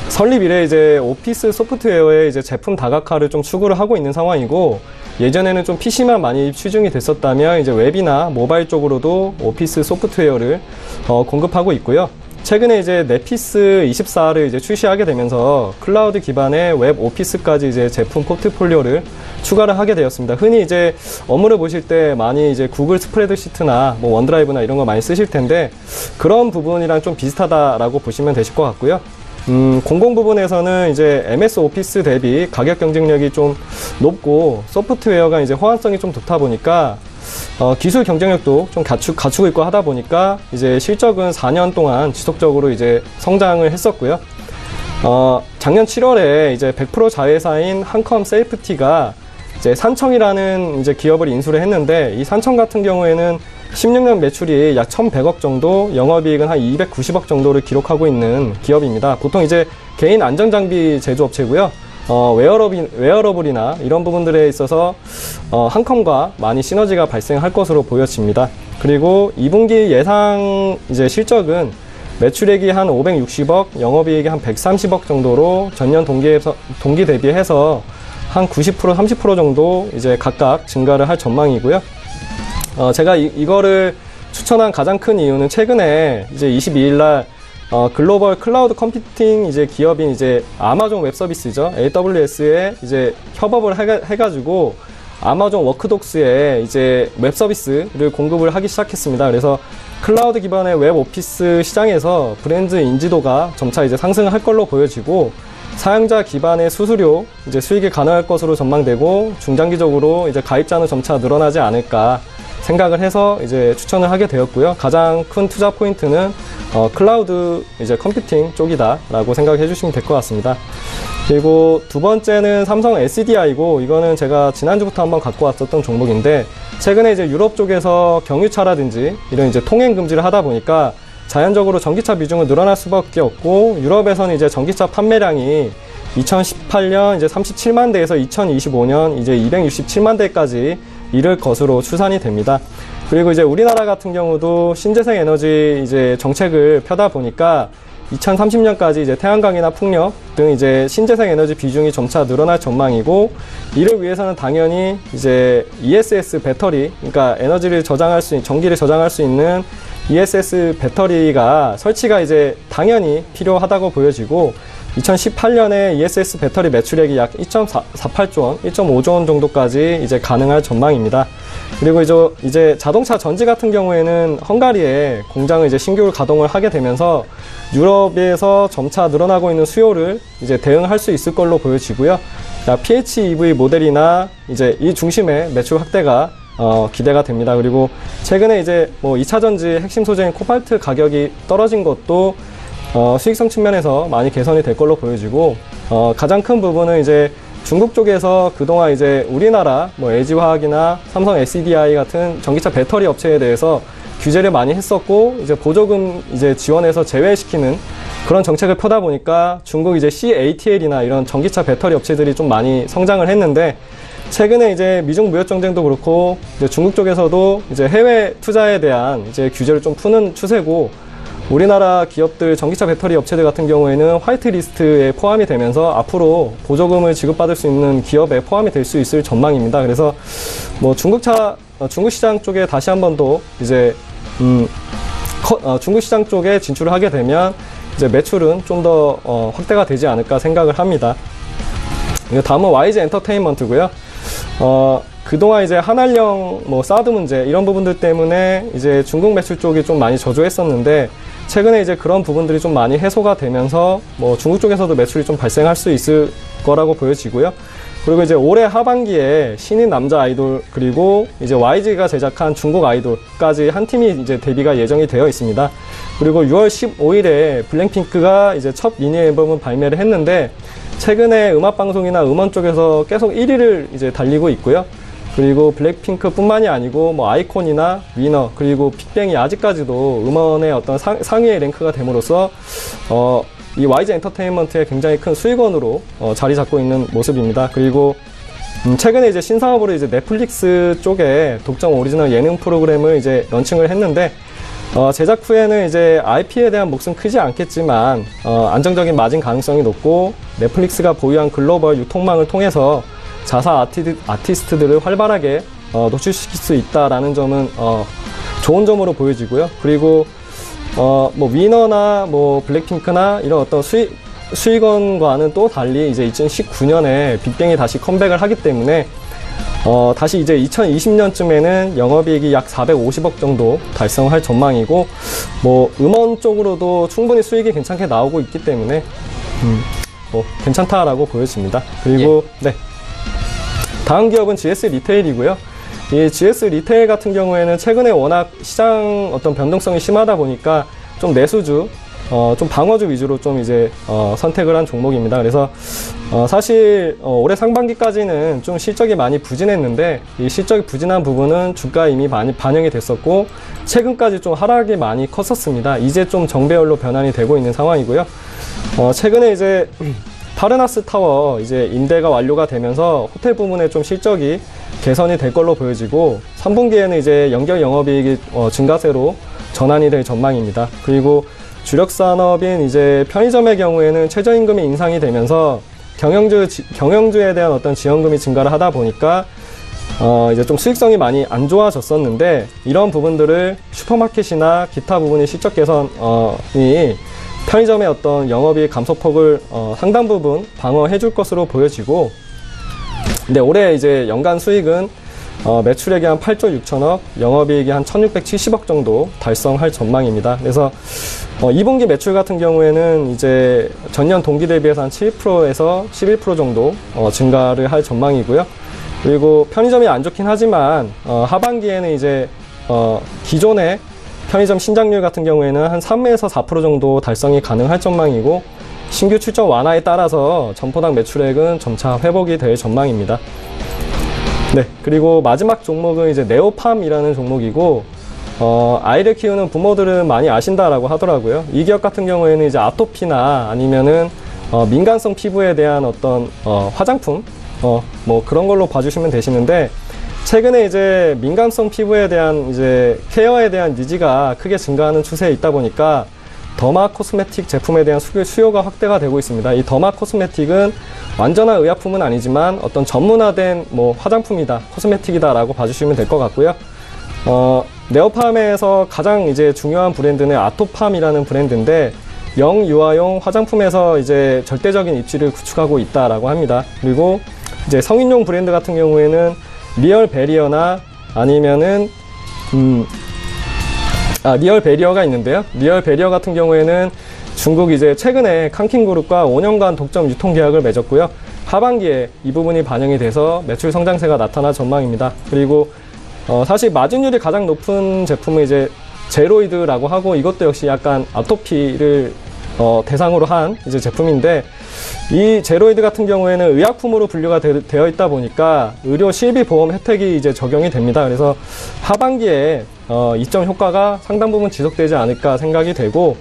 설립 이래 이제 오피스 소프트웨어의 이제 제품 다각화를 좀 추구를 하고 있는 상황이고 예전에는 좀 PC만 많이 치중이 됐었다면 이제 웹이나 모바일 쪽으로도 오피스 소프트웨어를 공급하고 있고요. 최근에 이제 네피스 24를 이제 출시하게 되면서 클라우드 기반의 웹 오피스까지 이제 제품 포트폴리오를 추가를 하게 되었습니다. 흔히 이제 업무를 보실 때 많이 이제 구글 스프레드시트나 뭐 원드라이브나 이런 거 많이 쓰실 텐데 그런 부분이랑 좀 비슷하다라고 보시면 되실 것 같고요. 공공 부분에서는 이제 MS 오피스 대비 가격 경쟁력이 좀 높고 소프트웨어가 이제 호환성이 좀 좋다 보니까 기술 경쟁력도 좀 갖추고 있고 하다 보니까 이제 실적은 4년 동안 지속적으로 이제 성장을 했었고요. 작년 7월에 이제 100% 자회사인 한컴 셀프티가 이제 산청이라는 이제 기업을 인수를 했는데 이 산청 같은 경우에는 16년 매출이 약 1,100억 정도, 영업이익은 한 290억 정도를 기록하고 있는 기업입니다. 보통 이제 개인 안전장비 제조업체고요. 웨어러블이나 이런 부분들에 있어서 한컴과 많이 시너지가 발생할 것으로 보여집니다. 그리고 2분기 예상 이제 실적은 매출액이 한 560억, 영업이익이 한 130억 정도로 전년 동기 대비해서 한 90%, 30% 정도 이제 각각 증가를 할 전망이고요. 제가 이거를 추천한 가장 큰 이유는 최근에 이제 22일 날 글로벌 클라우드 컴퓨팅 이제 기업인 이제 아마존 웹 서비스죠. AWS에 이제 협업을 해가지고 아마존 워크독스에 이제 웹 서비스를 공급을 하기 시작했습니다. 그래서 클라우드 기반의 웹 오피스 시장에서 브랜드 인지도가 점차 이제 상승할 걸로 보여지고 사용자 기반의 수수료 이제 수익이 가능할 것으로 전망되고 중장기적으로 이제 가입자는 점차 늘어나지 않을까 생각을 해서 이제 추천을 하게 되었고요. 가장 큰 투자 포인트는 클라우드 이제 컴퓨팅 쪽이다라고 생각해 주시면 될 것 같습니다. 그리고 두 번째는 삼성 SDI고 이거는 제가 지난주부터 한번 갖고 왔었던 종목인데 최근에 이제 유럽 쪽에서 경유차라든지 이런 이제 통행 금지를 하다 보니까 자연적으로 전기차 비중은 늘어날 수밖에 없고 유럽에서는 이제 전기차 판매량이 2018년 이제 37만 대에서 2025년 이제 267만 대까지 이를 것으로 추산이 됩니다. 그리고 이제 우리나라 같은 경우도 신재생 에너지 이제 정책을 펴다 보니까 2030년까지 이제 태양광이나 풍력 등 이제 신재생 에너지 비중이 점차 늘어날 전망이고 이를 위해서는 당연히 이제 ESS 배터리, 그러니까 전기를 저장할 수 있는 ESS 배터리가 설치가 이제 당연히 필요하다고 보여지고 2018년에 ESS 배터리 매출액이 약 2.48조 원, 1.5조 원 정도까지 이제 가능할 전망입니다. 그리고 이제 자동차 전지 같은 경우에는 헝가리에 공장을 이제 신규 가동을 하게 되면서 유럽에서 점차 늘어나고 있는 수요를 이제 대응할 수 있을 걸로 보여지고요. PHEV 모델이나 이제 이 중심의 매출 확대가 기대가 됩니다. 그리고 최근에 이제 뭐 2차 전지 핵심 소재인 코발트 가격이 떨어진 것도 수익성 측면에서 많이 개선이 될 걸로 보여지고 가장 큰 부분은 이제 중국 쪽에서 그동안 이제 우리나라 뭐 LG화학이나 삼성 SDI 같은 전기차 배터리 업체에 대해서 규제를 많이 했었고 이제 보조금 이제 지원해서 제외시키는 그런 정책을 펴다 보니까 중국 이제 CATL이나 이런 전기차 배터리 업체들이 좀 많이 성장을 했는데 최근에 이제 미중 무역 전쟁도 그렇고 이제 중국 쪽에서도 이제 해외 투자에 대한 이제 규제를 좀 푸는 추세고 우리나라 기업들 전기차 배터리 업체들 같은 경우에는 화이트리스트에 포함이 되면서 앞으로 보조금을 지급받을 수 있는 기업에 포함이 될 수 있을 전망입니다. 그래서 뭐 중국 시장 쪽에 다시 한 번 더 이제 중국 시장 쪽에 진출을 하게 되면 이제 매출은 좀 더 확대가 되지 않을까 생각을 합니다. 다음은 YG 엔터테인먼트고요. 그동안 이제 한알령 뭐 사드 문제 이런 부분들 때문에 이제 중국 매출 쪽이 좀 많이 저조했었는데 최근에 이제 그런 부분들이 좀 많이 해소가 되면서 뭐 중국 쪽에서도 매출이 좀 발생할 수 있을 거라고 보여지고요. 그리고 이제 올해 하반기에 신인 남자 아이돌 그리고 이제 YG가 제작한 중국 아이돌까지 한 팀이 이제 데뷔가 예정이 되어 있습니다. 그리고 6월 15일에 블랙핑크가 이제 첫 미니 앨범을 발매를 했는데 최근에 음악 방송이나 음원 쪽에서 계속 1위를 이제 달리고 있고요. 그리고 블랙핑크뿐만이 아니고 뭐 아이콘이나 위너 그리고 빅뱅이 아직까지도 음원의 어떤 상위의 랭크가 됨으로써 이 YG 엔터테인먼트의 굉장히 큰 수익원으로 자리 잡고 있는 모습입니다. 그리고 최근에 이제 신사업으로 이제 넷플릭스 쪽에 독점 오리지널 예능 프로그램을 이제 런칭을 했는데 제작 후에는 이제 IP에 대한 몫은 크지 않겠지만 안정적인 마진 가능성이 높고 넷플릭스가 보유한 글로벌 유통망을 통해서 자사 아티스트들을 활발하게 노출시킬 수 있다라는 점은 좋은 점으로 보여지고요. 그리고 뭐 위너나 뭐 블랙핑크나 이런 어떤 수익원과는 또 달리 이제 2019년에 빅뱅이 다시 컴백을 하기 때문에 다시 이제 2020년쯤에는 영업이익이 약 450억 정도 달성할 전망이고 뭐 음원 쪽으로도 충분히 수익이 괜찮게 나오고 있기 때문에 뭐 괜찮다라고 보여집니다. 그리고 네. 다음 기업은 GS 리테일이고요. 이 GS 리테일 같은 경우에는 최근에 워낙 시장 어떤 변동성이 심하다 보니까 좀 내수주, 좀 방어주 위주로 좀 이제 선택을 한 종목입니다. 그래서 사실 올해 상반기까지는 좀 실적이 많이 부진했는데 이 실적이 부진한 부분은 주가에 이미 많이 반영이 됐었고 최근까지 좀 하락이 많이 컸었습니다. 이제 좀 정배열로 변환이 되고 있는 상황이고요. 최근에 이제 파르나스 타워 이제 임대가 완료가 되면서 호텔 부문에 좀 실적이 개선이 될 걸로 보여지고 3분기에는 이제 연결 영업이익이 증가세로 전환이 될 전망입니다. 그리고 주력 산업인 이제 편의점의 경우에는 최저임금이 인상이 되면서 경영주에 대한 어떤 지원금이 증가를 하다 보니까 이제 좀 수익성이 많이 안 좋아졌었는데, 이런 부분들을 슈퍼마켓이나 기타 부분의 실적 개선이 편의점의 어떤 영업이익 감소폭을 상당 부분 방어해 줄 것으로 보여지고, 근데 올해 이제 연간 수익은 매출액이 한 8조 6천억, 영업이익이 한 1670억 정도 달성할 전망입니다. 그래서 2분기 매출 같은 경우에는 이제 전년 동기 대비해서 한 7%에서 11% 정도 증가를 할 전망이고요. 그리고 편의점이 안 좋긴 하지만 하반기에는 이제 기존의 편의점 신장률 같은 경우에는 한 3에서 4% 정도 달성이 가능할 전망이고, 신규 출점 완화에 따라서 점포당 매출액은 점차 회복이 될 전망입니다. 네, 그리고 마지막 종목은 이제 네오팜이라는 종목이고, 아이를 키우는 부모들은 많이 아신다라고 하더라고요. 이 기업 같은 경우에는 이제 아토피나 아니면은 민감성 피부에 대한 어떤 화장품, 뭐 그런 걸로 봐주시면 되시는데, 최근에 이제 민감성 피부에 대한 이제 케어에 대한 니즈가 크게 증가하는 추세에 있다 보니까 더마 코스메틱 제품에 대한 수요가 확대가 되고 있습니다. 이 더마 코스메틱은 완전한 의약품은 아니지만 어떤 전문화된 뭐 화장품이다, 코스메틱이다라고 봐주시면 될 것 같고요. 네오팜에서 가장 이제 중요한 브랜드는 아토팜이라는 브랜드인데, 영유아용 화장품에서 이제 절대적인 입지를 구축하고 있다라고 합니다. 그리고 이제 성인용 브랜드 같은 경우에는 리얼 베리어나 아니면은 리얼 베리어가 있는데요. 리얼 베리어 같은 경우에는 중국 이제 최근에 칸킹그룹과 5년간 독점 유통 계약을 맺었고요. 하반기에 이 부분이 반영이 돼서 매출 성장세가 나타날 전망입니다. 그리고 사실 마진율이 가장 높은 제품은 이제 제로이드라고 하고, 이것도 역시 약간 아토피를 대상으로 한 이제 제품인데, 이 제로이드 같은 경우에는 의약품으로 분류가 되어 있다 보니까 의료 실비 보험 혜택이 이제 적용이 됩니다. 그래서 하반기에 이점 효과가 상당 부분 지속되지 않을까 생각이 되고,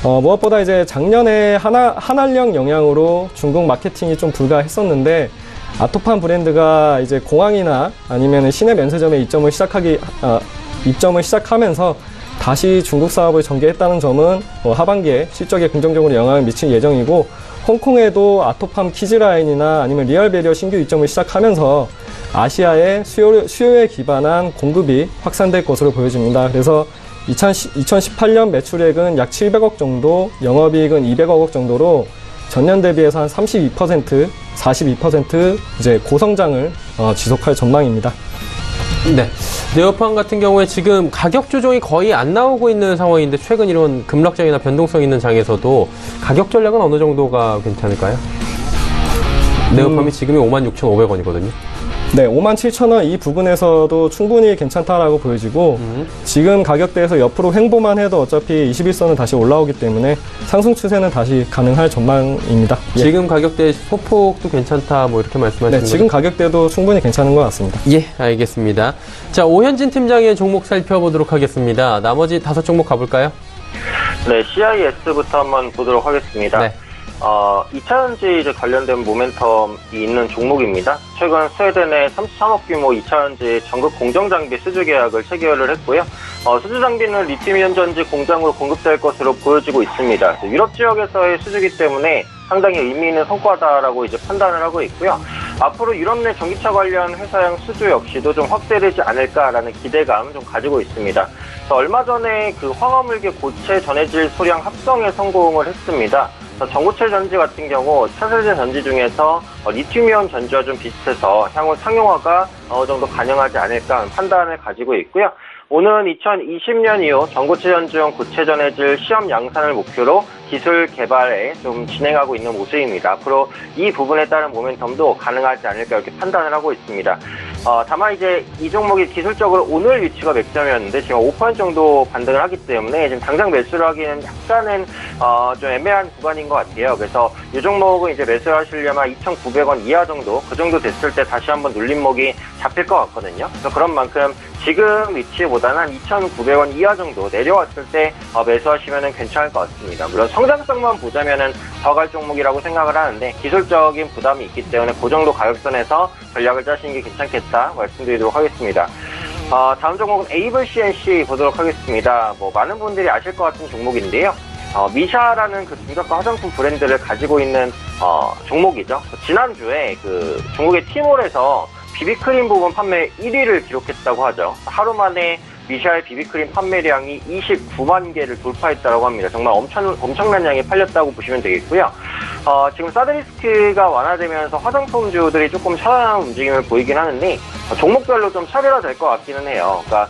무엇보다 이제 작년에 한알령 영향으로 중국 마케팅이 좀 불가했었는데, 아토팜 브랜드가 이제 공항이나 아니면 시내 면세점에 입점을 시작하면서 다시 중국 사업을 전개했다는 점은 하반기에 실적에 긍정적으로 영향을 미칠 예정이고, 홍콩에도 아토팜 키즈라인이나 아니면 리얼베리어 신규 입점을 시작하면서 아시아의 수요에 기반한 공급이 확산될 것으로 보여집니다. 그래서 2018년 매출액은 약 700억 정도, 영업이익은 200억 원 정도로 전년 대비해서 한 32%, 42% 이제 고성장을 지속할 전망입니다. 네. 네오팜 같은 경우에 지금 가격 조정이 거의 안 나오고 있는 상황인데, 최근 이런 급락장이나 변동성 있는 장에서도 가격 전략은 어느 정도가 괜찮을까요? 네오팜이 지금이 56,500원이거든요. 네, 57,000원 이 부분에서도 충분히 괜찮다라고 보여지고, 지금 가격대에서 옆으로 횡보만 해도 어차피 21선은 다시 올라오기 때문에 상승 추세는 다시 가능할 전망입니다. 예. 지금 가격대 소폭도 괜찮다, 뭐 이렇게 말씀하시는 거죠? 네, 지금 가격대도 충분히 괜찮은 것 같습니다. 예, 알겠습니다. 자, 오현진 팀장의 종목 살펴보도록 하겠습니다. 나머지 5종목 가볼까요? 네, CIS부터 한번 보도록 하겠습니다. 네. 2차전지 이제 관련된 모멘텀이 있는 종목입니다. 최근 스웨덴의 33억 규모 2차전지 전극 공정장비 수주 계약을 체결을 했고요. 수주 장비는 리튬이온 전지 공장으로 공급될 것으로 보여지고 있습니다. 유럽 지역에서의 수주기 때문에 상당히 의미 있는 성과다라고 이제 판단을 하고 있고요. 앞으로 유럽 내 전기차 관련 회사형 수주 역시도 좀 확대되지 않을까라는 기대감 좀 가지고 있습니다. 얼마 전에 그 황화물계 고체 전해질 소량 합성에 성공을 했습니다. 전고체 전지 같은 경우 차세대 전지 중에서 리튬이온 전지와 좀 비슷해서 향후 상용화가 어느 정도 가능하지 않을까 하는 판단을 가지고 있고요. 오늘은 2020년 이후 전고체 전지용 고체 전해질 시험 양산을 목표로 기술 개발에 좀 진행하고 있는 모습입니다. 앞으로 이 부분에 따른 모멘텀도 가능하지 않을까 이렇게 판단을 하고 있습니다. 다만 이제 이 종목이 기술적으로 오늘 위치가 맥점이었는데 지금 5% 정도 반등을 하기 때문에 지금 당장 매수를 하기는 약간은 좀 애매한 구간인 것 같아요. 그래서 이 종목은 이제 매수를 하시려면 2,900원 이하 정도, 그 정도 됐을 때 다시 한번 눌림목이 잡힐 것 같거든요. 그래서 그런 만큼 지금 위치보다는 한 2,900원 이하 정도 내려왔을 때 매수하시면 괜찮을 것 같습니다. 물론 성장성만 보자면은 더 갈 종목이라고 생각을 하는데 기술적인 부담이 있기 때문에 그 정도 가격선에서 전략을 짜시는 게 괜찮겠다 말씀드리도록 하겠습니다. 다음 종목은 에이블 CNC 보도록 하겠습니다. 많은 분들이 아실 것 같은 종목인데요. 미샤라는 그 중저가 화장품 브랜드를 가지고 있는 종목이죠. 지난주에 그 중국의 티몰에서 비비크림 부분 판매 1위를 기록했다고 하죠. 하루 만에 미샤의 비비크림 판매량이 29만 개를 돌파했다고 합니다. 정말 엄청난 양이 팔렸다고 보시면 되겠고요. 지금 사드 리스크가 완화되면서 화장품주들이 조금 살아나는 움직임을 보이긴 하는데 종목별로 좀 차별화될 것 같기는 해요. 그러니까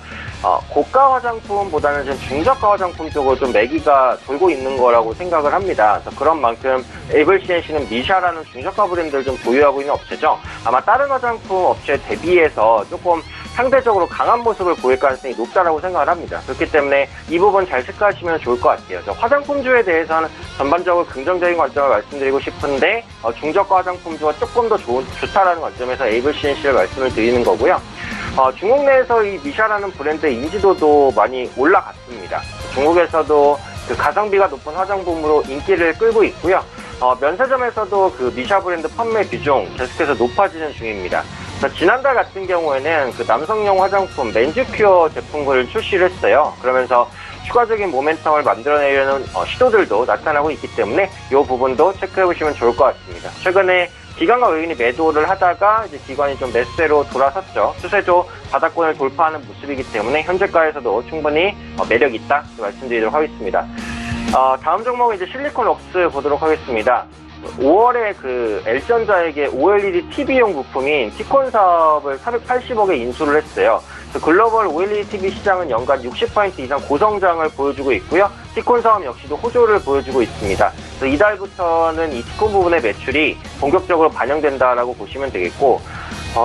고가 화장품보다는 좀 중저가 화장품 쪽으로 좀 매기가 돌고 있는 거라고 생각을 합니다. 그래서 그런 만큼 에이블 CNC는 미샤라는 중저가 브랜드를 좀 보유하고 있는 업체죠. 아마 다른 화장품 업체 대비해서 조금 상대적으로 강한 모습을 보일 가능성이 높다라고 생각을 합니다. 그렇기 때문에 이 부분 잘 체크하시면 좋을 것 같아요. 화장품주에 대해서는 전반적으로 긍정적인 관점을 말씀드리고 싶은데 중저가 화장품주가 조금 더 좋다라는 관점에서 에이블 CNC를 말씀을 드리는 거고요. 중국 내에서 이 미샤라는 브랜드의 인지도도 많이 올라갔습니다. 중국에서도 그 가성비가 높은 화장품으로 인기를 끌고 있고요. 면세점에서도 그 미샤 브랜드 판매 비중 계속해서 높아지는 중입니다. 지난달 같은 경우에는 그 남성용 화장품 맨즈큐어 제품을 출시를 했어요. 그러면서 추가적인 모멘텀을 만들어내려는 시도들도 나타나고 있기 때문에 이 부분도 체크해보시면 좋을 것 같습니다. 최근에 기관과 외인이 매도를 하다가 이제 기관이 좀 매수세로 돌아섰죠. 추세도 바닥권을 돌파하는 모습이기 때문에 현재가에서도 충분히 매력이 있다 말씀드리도록 하겠습니다. 다음 종목은 이제 실리콘웍스 보도록 하겠습니다. 5월에 그 L전자에게 OLED TV용 부품인 티콘 사업을 480억에 인수를 했어요. 글로벌 OLED TV 시장은 연간 60% 이상 고성장을 보여주고 있고요. 티콘 사업 역시도 호조를 보여주고 있습니다. 그래서 이달부터는 이 티콘 부분의 매출이 본격적으로 반영된다라고 보시면 되겠고,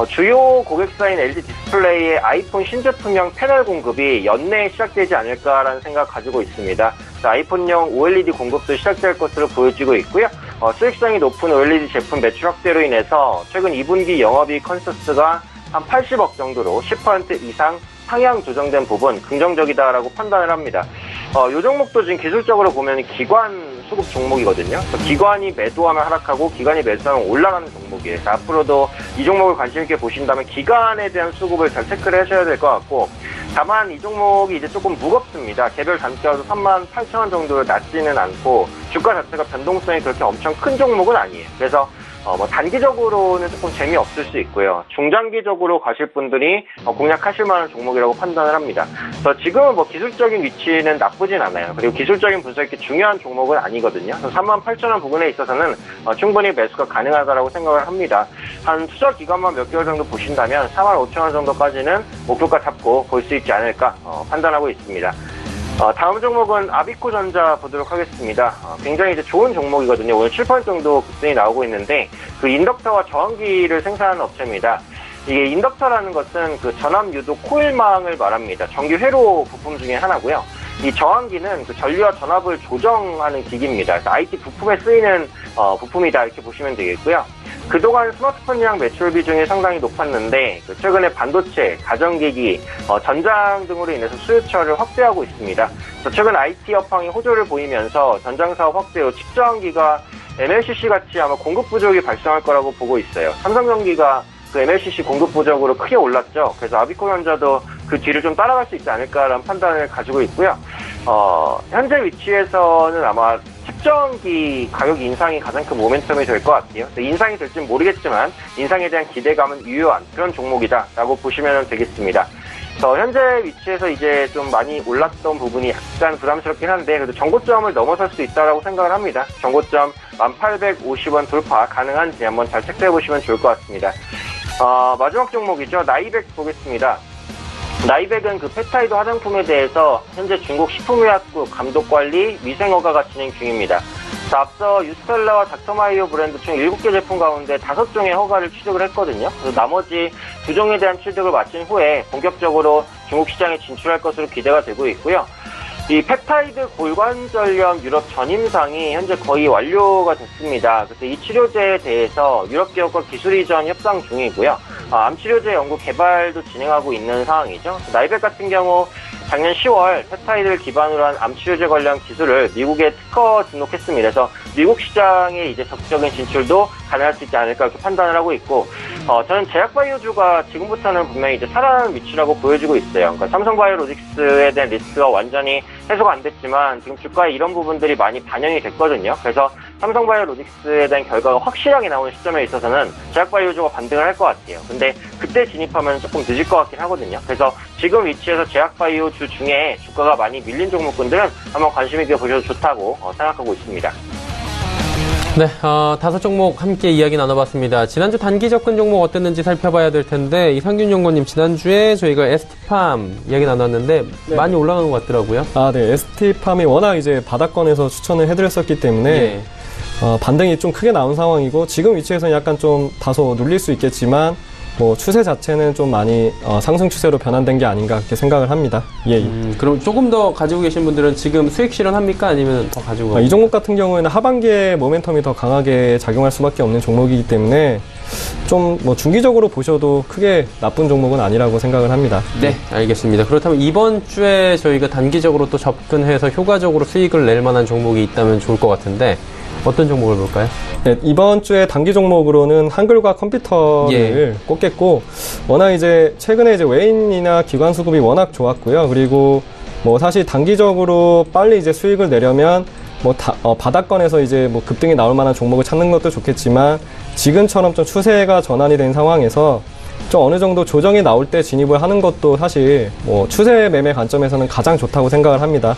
주요 고객사인 LG 디스플레이의 아이폰 신제품형 패널 공급이 연내에 시작되지 않을까라는 생각 가지고 있습니다. 아이폰용 OLED 공급도 시작될 것으로 보여지고 있고요. 수익성이 높은 OLED 제품 매출 확대로 인해서 최근 2분기 영업이익 컨센서스가 한 80억 정도로 10% 이상 상향 조정된 부분 긍정적이다라고 판단을 합니다. 이 종목도 지금 기술적으로 보면 기관 수급 종목이거든요. 기관이 매도하면 하락하고 기관이 매수하면 올라가는 종목이에요. 앞으로도 이 종목을 관심 있게 보신다면 기관에 대한 수급을 잘 체크를 하셔야 될 것 같고, 다만 이 종목이 이제 조금 무겁습니다. 개별 단가도 38,000원 정도를 낮지는 않고 주가 자체가 변동성이 그렇게 엄청 큰 종목은 아니에요. 그래서 단기적으로는 조금 재미없을 수 있고요. 중장기적으로 가실 분들이 공략하실 만한 종목이라고 판단을 합니다. 그래서 지금은 기술적인 위치는 나쁘진 않아요. 그리고 기술적인 분석이 중요한 종목은 아니거든요. 38,000원 부분에 있어서는 충분히 매수가 가능하다고 생각을 합니다. 한 투자 기간만 몇 개월 정도 보신다면 45,000원 정도까지는 목표가 잡고 볼 수 있지 않을까 판단하고 있습니다. 다음 종목은 아비코전자 보도록 하겠습니다. 굉장히 이제 좋은 종목이거든요. 오늘 7% 정도 급등이 나오고 있는데, 그 인덕터와 저항기를 생산하는 업체입니다. 이게 인덕터라는 것은 그 전압 유도 코일망을 말합니다. 전기 회로 부품 중에 하나고요. 이 저항기는 그 전류와 전압을 조정하는 기기입니다. 그래서 IT 부품에 쓰이는 부품이다 이렇게 보시면 되겠고요. 그동안 스마트폰이랑 매출 비중이 상당히 높았는데 최근에 반도체, 가전기기, 전장 등으로 인해서 수요처를 확대하고 있습니다. 그래서 최근 IT 업황이 호조를 보이면서 전장 사업 확대 후 칩저항기가 MLCC 같이 아마 공급 부족이 발생할 거라고 보고 있어요. 삼성전기가 그 MLCC 공급 부족으로 크게 올랐죠. 그래서 아비코전자도 그 뒤를 좀 따라갈 수 있지 않을까라는 판단을 가지고 있고요. 현재 위치에서는 아마 칩저항기 가격 인상이 가장 큰 모멘텀이 될 것 같아요. 인상이 될지는 모르겠지만 인상에 대한 기대감은 유효한 그런 종목이다라고 보시면 되겠습니다. 현재 위치에서 이제 좀 많이 올랐던 부분이 약간 부담스럽긴 한데 그래도 정고점을 넘어설 수 있다라고 생각을 합니다. 정고점 1850원 돌파 가능한지 한번 잘 체크해 보시면 좋을 것 같습니다. 마지막 종목이죠. 나이백 보겠습니다. 나이백은 그 펩타이드 화장품에 대해서 현재 중국 식품의약국 감독관리 위생허가가 진행 중입니다. 앞서 유스텔라와 닥터마이오 브랜드 총 7개 제품 가운데 5종의 허가를 취득을 했거든요. 그래서 나머지 2종에 대한 취득을 마친 후에 본격적으로 중국 시장에 진출할 것으로 기대가 되고 있고요. 이 펩타이드 골관절염 유럽 전임상이 현재 거의 완료가 됐습니다. 그래서 이 치료제에 대해서 유럽 기업과 기술 이전 협상 중이고요. 암치료제 연구 개발도 진행하고 있는 상황이죠. 나이백 같은 경우 작년 10월 펩타이드를 기반으로 한 암치료제 관련 기술을 미국에 특허 등록했습니다. 그래서 미국 시장에 이제 적극적인 진출도 가능할 수 있지 않을까 이렇게 판단을 하고 있고, 저는 제약바이오주가 지금부터는 분명히 이제 살아나는 위치라고 보여지고 있어요. 그러니까 삼성바이오로직스에 대한 리스크가 완전히 해소가 안 됐지만 지금 주가에 이런 부분들이 많이 반영이 됐거든요. 그래서 삼성바이오로직스에 대한 결과가 확실하게 나오는 시점에 있어서는 제약바이오주가 반등을 할 것 같아요. 근데 그때 진입하면 조금 늦을 것 같긴 하거든요. 그래서 지금 위치에서 제약바이오주 중에 주가가 많이 밀린 종목군들은 한번 관심 있게 보셔도 좋다고 생각하고 있습니다. 네, 5종목 함께 이야기 나눠봤습니다. 지난주 단기 접근 종목 어땠는지 살펴봐야 될 텐데, 이상균 연구원님, 지난주에 저희가 ST팜 이야기 나눴는데, 네. 많이 올라간 것 같더라고요. 네. ST팜이 워낙 이제 바닥권에서 추천을 해드렸었기 때문에, 예. 반등이 좀 크게 나온 상황이고, 지금 위치에서는 약간 좀 다소 눌릴 수 있겠지만, 뭐 추세 자체는 좀 많이 상승 추세로 변환된 게 아닌가 그렇게 생각을 합니다. 예. 그럼 조금 더 가지고 계신 분들은 지금 수익 실현합니까? 아니면 더 가지고? 이 종목 같은 경우에는 하반기에 모멘텀이 더 강하게 작용할 수밖에 없는 종목이기 때문에 좀 뭐 중기적으로 보셔도 크게 나쁜 종목은 아니라고 생각을 합니다. 네, 알겠습니다. 그렇다면 이번 주에 저희가 단기적으로 또 접근해서 효과적으로 수익을 낼 만한 종목이 있다면 좋을 것 같은데, 어떤 종목을 볼까요? 네, 이번 주에 단기 종목으로는 한글과 컴퓨터를 꼽겠고, 워낙 이제 최근에 이제 외인이나 기관 수급이 워낙 좋았고요. 그리고 뭐 사실 단기적으로 빨리 이제 수익을 내려면 뭐 바닥권에서 이제 뭐 급등이 나올 만한 종목을 찾는 것도 좋겠지만, 지금처럼 좀 추세가 전환이 된 상황에서 좀 어느 정도 조정이 나올 때 진입을 하는 것도 사실 뭐 추세 매매 관점에서는 가장 좋다고 생각을 합니다.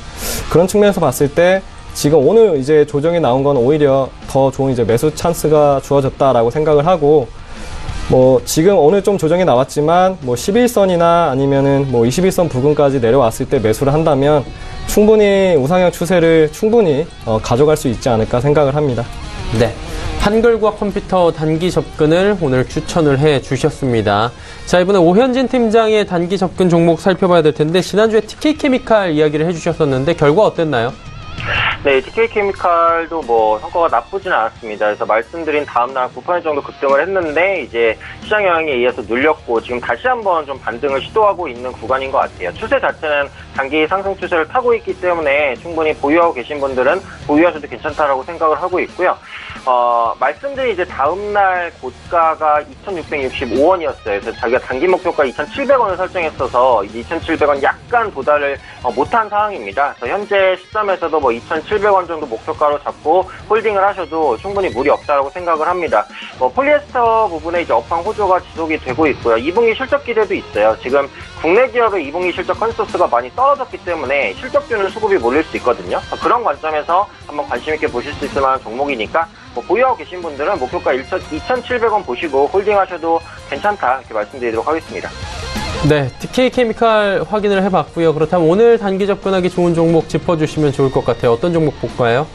그런 측면에서 봤을 때 지금 오늘 이제 조정이 나온 건 오히려 더 좋은 이제 매수 찬스가 주어졌다라고 생각을 하고, 뭐 지금 오늘 좀 조정이 나왔지만 뭐 11선이나 아니면은 뭐 21선 부근까지 내려왔을 때 매수를 한다면 충분히 우상향 추세를 충분히 가져갈 수 있지 않을까 생각을 합니다. 네. 한글과 컴퓨터 단기 접근을 오늘 추천을 해 주셨습니다. 자, 이번에 오현진 팀장의 단기 접근 종목 살펴봐야 될 텐데, 지난주에 TK케미칼 이야기를 해 주셨었는데 결과 어땠나요? 네, TK케미칼도 뭐 성과가 나쁘지는 않았습니다. 그래서 말씀드린 다음날 9% 정도 급등을 했는데 이제 시장 영향에 의해서 눌렸고 지금 다시 한번 좀 반등을 시도하고 있는 구간인 것 같아요. 추세 자체는 단기 상승 추세를 타고 있기 때문에 충분히 보유하고 계신 분들은 보유하셔도 괜찮다라고 생각을 하고 있고요. 말씀드린 이제 다음날 고가가 2,665원이었어요. 그래서 자기가 단기 목표가 2,700원을 설정했어서 이제 2,700원 약간 도달을 못한 상황입니다. 그래서 현재 시점에서도 뭐 2,700원 정도 목표가로 잡고 홀딩을 하셔도 충분히 무리 없다라고 생각을 합니다. 폴리에스터 부분에 이제 업황 호조가 지속이 되고 있고요. 2분기 실적 기대도 있어요. 지금 국내 기업의 2분기 실적 컨센서스가 많이 떨어졌기 때문에 실적주는 수급이 몰릴 수 있거든요. 그런 관점에서 한번 관심 있게 보실 수 있을 만한 종목이니까 보유하고 계신 분들은 목표가 2,700원 보시고 홀딩하셔도 괜찮다 이렇게 말씀드리도록 하겠습니다. 네, TK케미칼 확인을 해봤고요. 그렇다면 오늘 단기 접근하기 좋은 종목 짚어주시면 좋을 것 같아요. 어떤 종목 볼까요?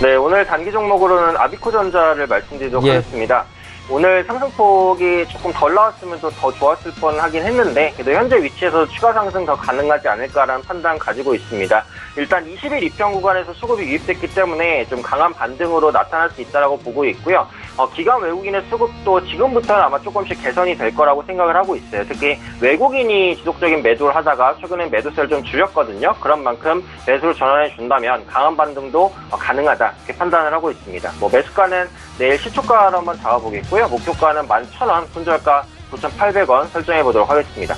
네, 오늘 단기 종목으로는 아비코전자를 말씀드리도록 하겠습니다. 오늘 상승폭이 조금 덜 나왔으면 더 좋았을 뻔하긴 했는데 그래도 현재 위치에서 추가 상승 더 가능하지 않을까라는 판단 가지고 있습니다. 일단 20일 입평 구간에서 수급이 유입됐기 때문에 좀 강한 반등으로 나타날 수 있다라고 보고 있고요. 기관 외국인의 수급도 지금부터는 아마 조금씩 개선이 될 거라고 생각을 하고 있어요. 특히 외국인이 지속적인 매도를 하다가 최근에 매도세를 좀 줄였거든요. 그런 만큼 매수를 전환해 준다면 강한 반등도 가능하다 이렇게 판단을 하고 있습니다. 매수가는 내일 시초가로 한번 잡아보겠고요. 목표가는 11,000원, 손절가 9,800원 설정해 보도록 하겠습니다.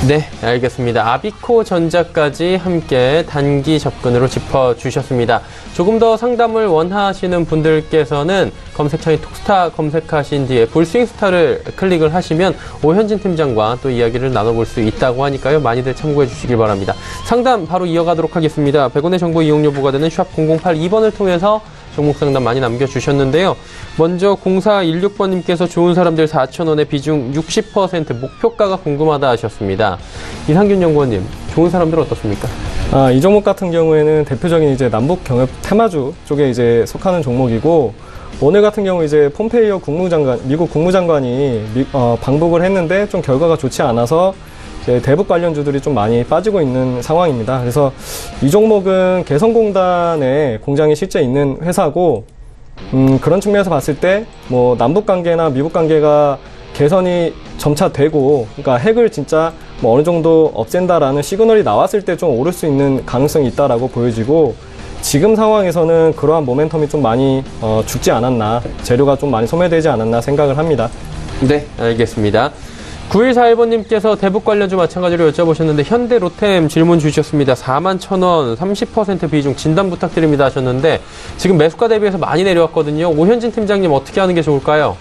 네, 알겠습니다. 아비코전자까지 함께 단기 접근으로 짚어주셨습니다. 조금 더 상담을 원하시는 분들께서는 검색창에 톡스타 검색하신 뒤에 풀스윙스타를 클릭을 하시면 오현진 팀장과 또 이야기를 나눠볼 수 있다고 하니까요. 많이들 참고해 주시길 바랍니다. 상담 바로 이어가도록 하겠습니다. 100원의 정보 이용료 부과되는 샵 0082번을 통해서 종목 상담 많이 남겨주셨는데요. 먼저 0416번님께서 좋은 사람들 4,000원의 비중 60% 목표가가 궁금하다 하셨습니다. 이상균 연구원님, 좋은 사람들 어떻습니까? 이 종목 같은 경우에는 대표적인 이제 남북 경협 테마주 쪽에 이제 속하는 종목이고, 오늘 같은 경우 이제 폼페이오 국무장관, 미국 국무장관이 방북을 했는데 좀 결과가 좋지 않아서 대북 관련주들이 좀 많이 빠지고 있는 상황입니다. 그래서 이 종목은 개성공단에 공장이 실제 있는 회사고, 그런 측면에서 봤을 때 뭐 남북 관계나 미국 관계가 개선이 점차 되고, 그러니까 핵을 진짜 뭐 어느 정도 없앤다라는 시그널이 나왔을 때 좀 오를 수 있는 가능성이 있다라고 보여지고, 지금 상황에서는 그러한 모멘텀이 좀 많이 죽지 않았나, 재료가 좀 많이 소멸되지 않았나 생각을 합니다. 네, 알겠습니다. 9141번님께서 대북 관련주 마찬가지로 여쭤보셨는데 현대 로템 질문 주셨습니다. 41,000원 30% 비중 진단 부탁드립니다 하셨는데 지금 매수가 대비해서 많이 내려왔거든요. 오현진 팀장님 어떻게 하는 게 좋을까요?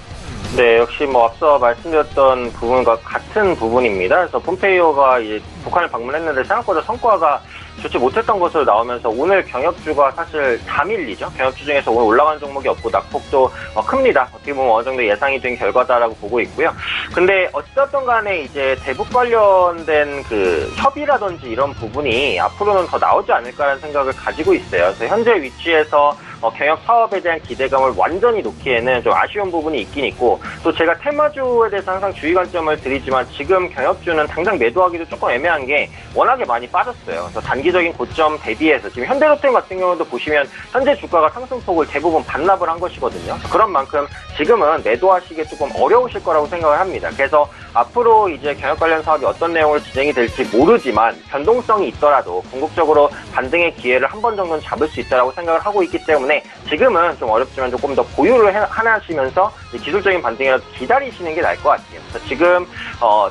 네, 역시 앞서 말씀드렸던 부분과 같은 부분입니다. 그래서 폼페이오가 이제 북한을 방문했는데 생각보다 성과가 좋지 못했던 것으로 나오면서 오늘 경협주가 사실 다 밀리죠. 경협주 중에서 오늘 올라간 종목이 없고 낙폭도 큽니다. 어떻게 보면 어느 정도 예상이 된 결과다라고 보고 있고요. 근데 어쨌든 간에 이제 대북 관련된 그 협의라든지 이런 부분이 앞으로는 더 나오지 않을까라는 생각을 가지고 있어요. 그래서 현재 위치에서 경협 사업에 대한 기대감을 완전히 놓기에는 좀 아쉬운 부분이 있긴 있고, 또 제가 테마주에 대해서 항상 주의 관점을 드리지만 지금 경협주는 당장 매도하기도 조금 애매한 게 워낙에 많이 빠졌어요. 그래서 단기적인 고점 대비해서 지금 현대로템 같은 경우도 보시면 현재 주가가 상승폭을 대부분 반납을 한 것이거든요. 그런 만큼 지금은 매도하시기 조금 어려우실 거라고 생각을 합니다. 그래서 앞으로 이제 경협 관련 사업이 어떤 내용으로 진행이 될지 모르지만 변동성이 있더라도 궁극적으로 반등의 기회를 한 번 정도는 잡을 수 있다라고 생각을 하고 있기 때문에 지금은 좀 어렵지만 조금 더 보유를 하시면서 기술적인 반등이라도 기다리시는 게 나을 것 같아요. 그래서 지금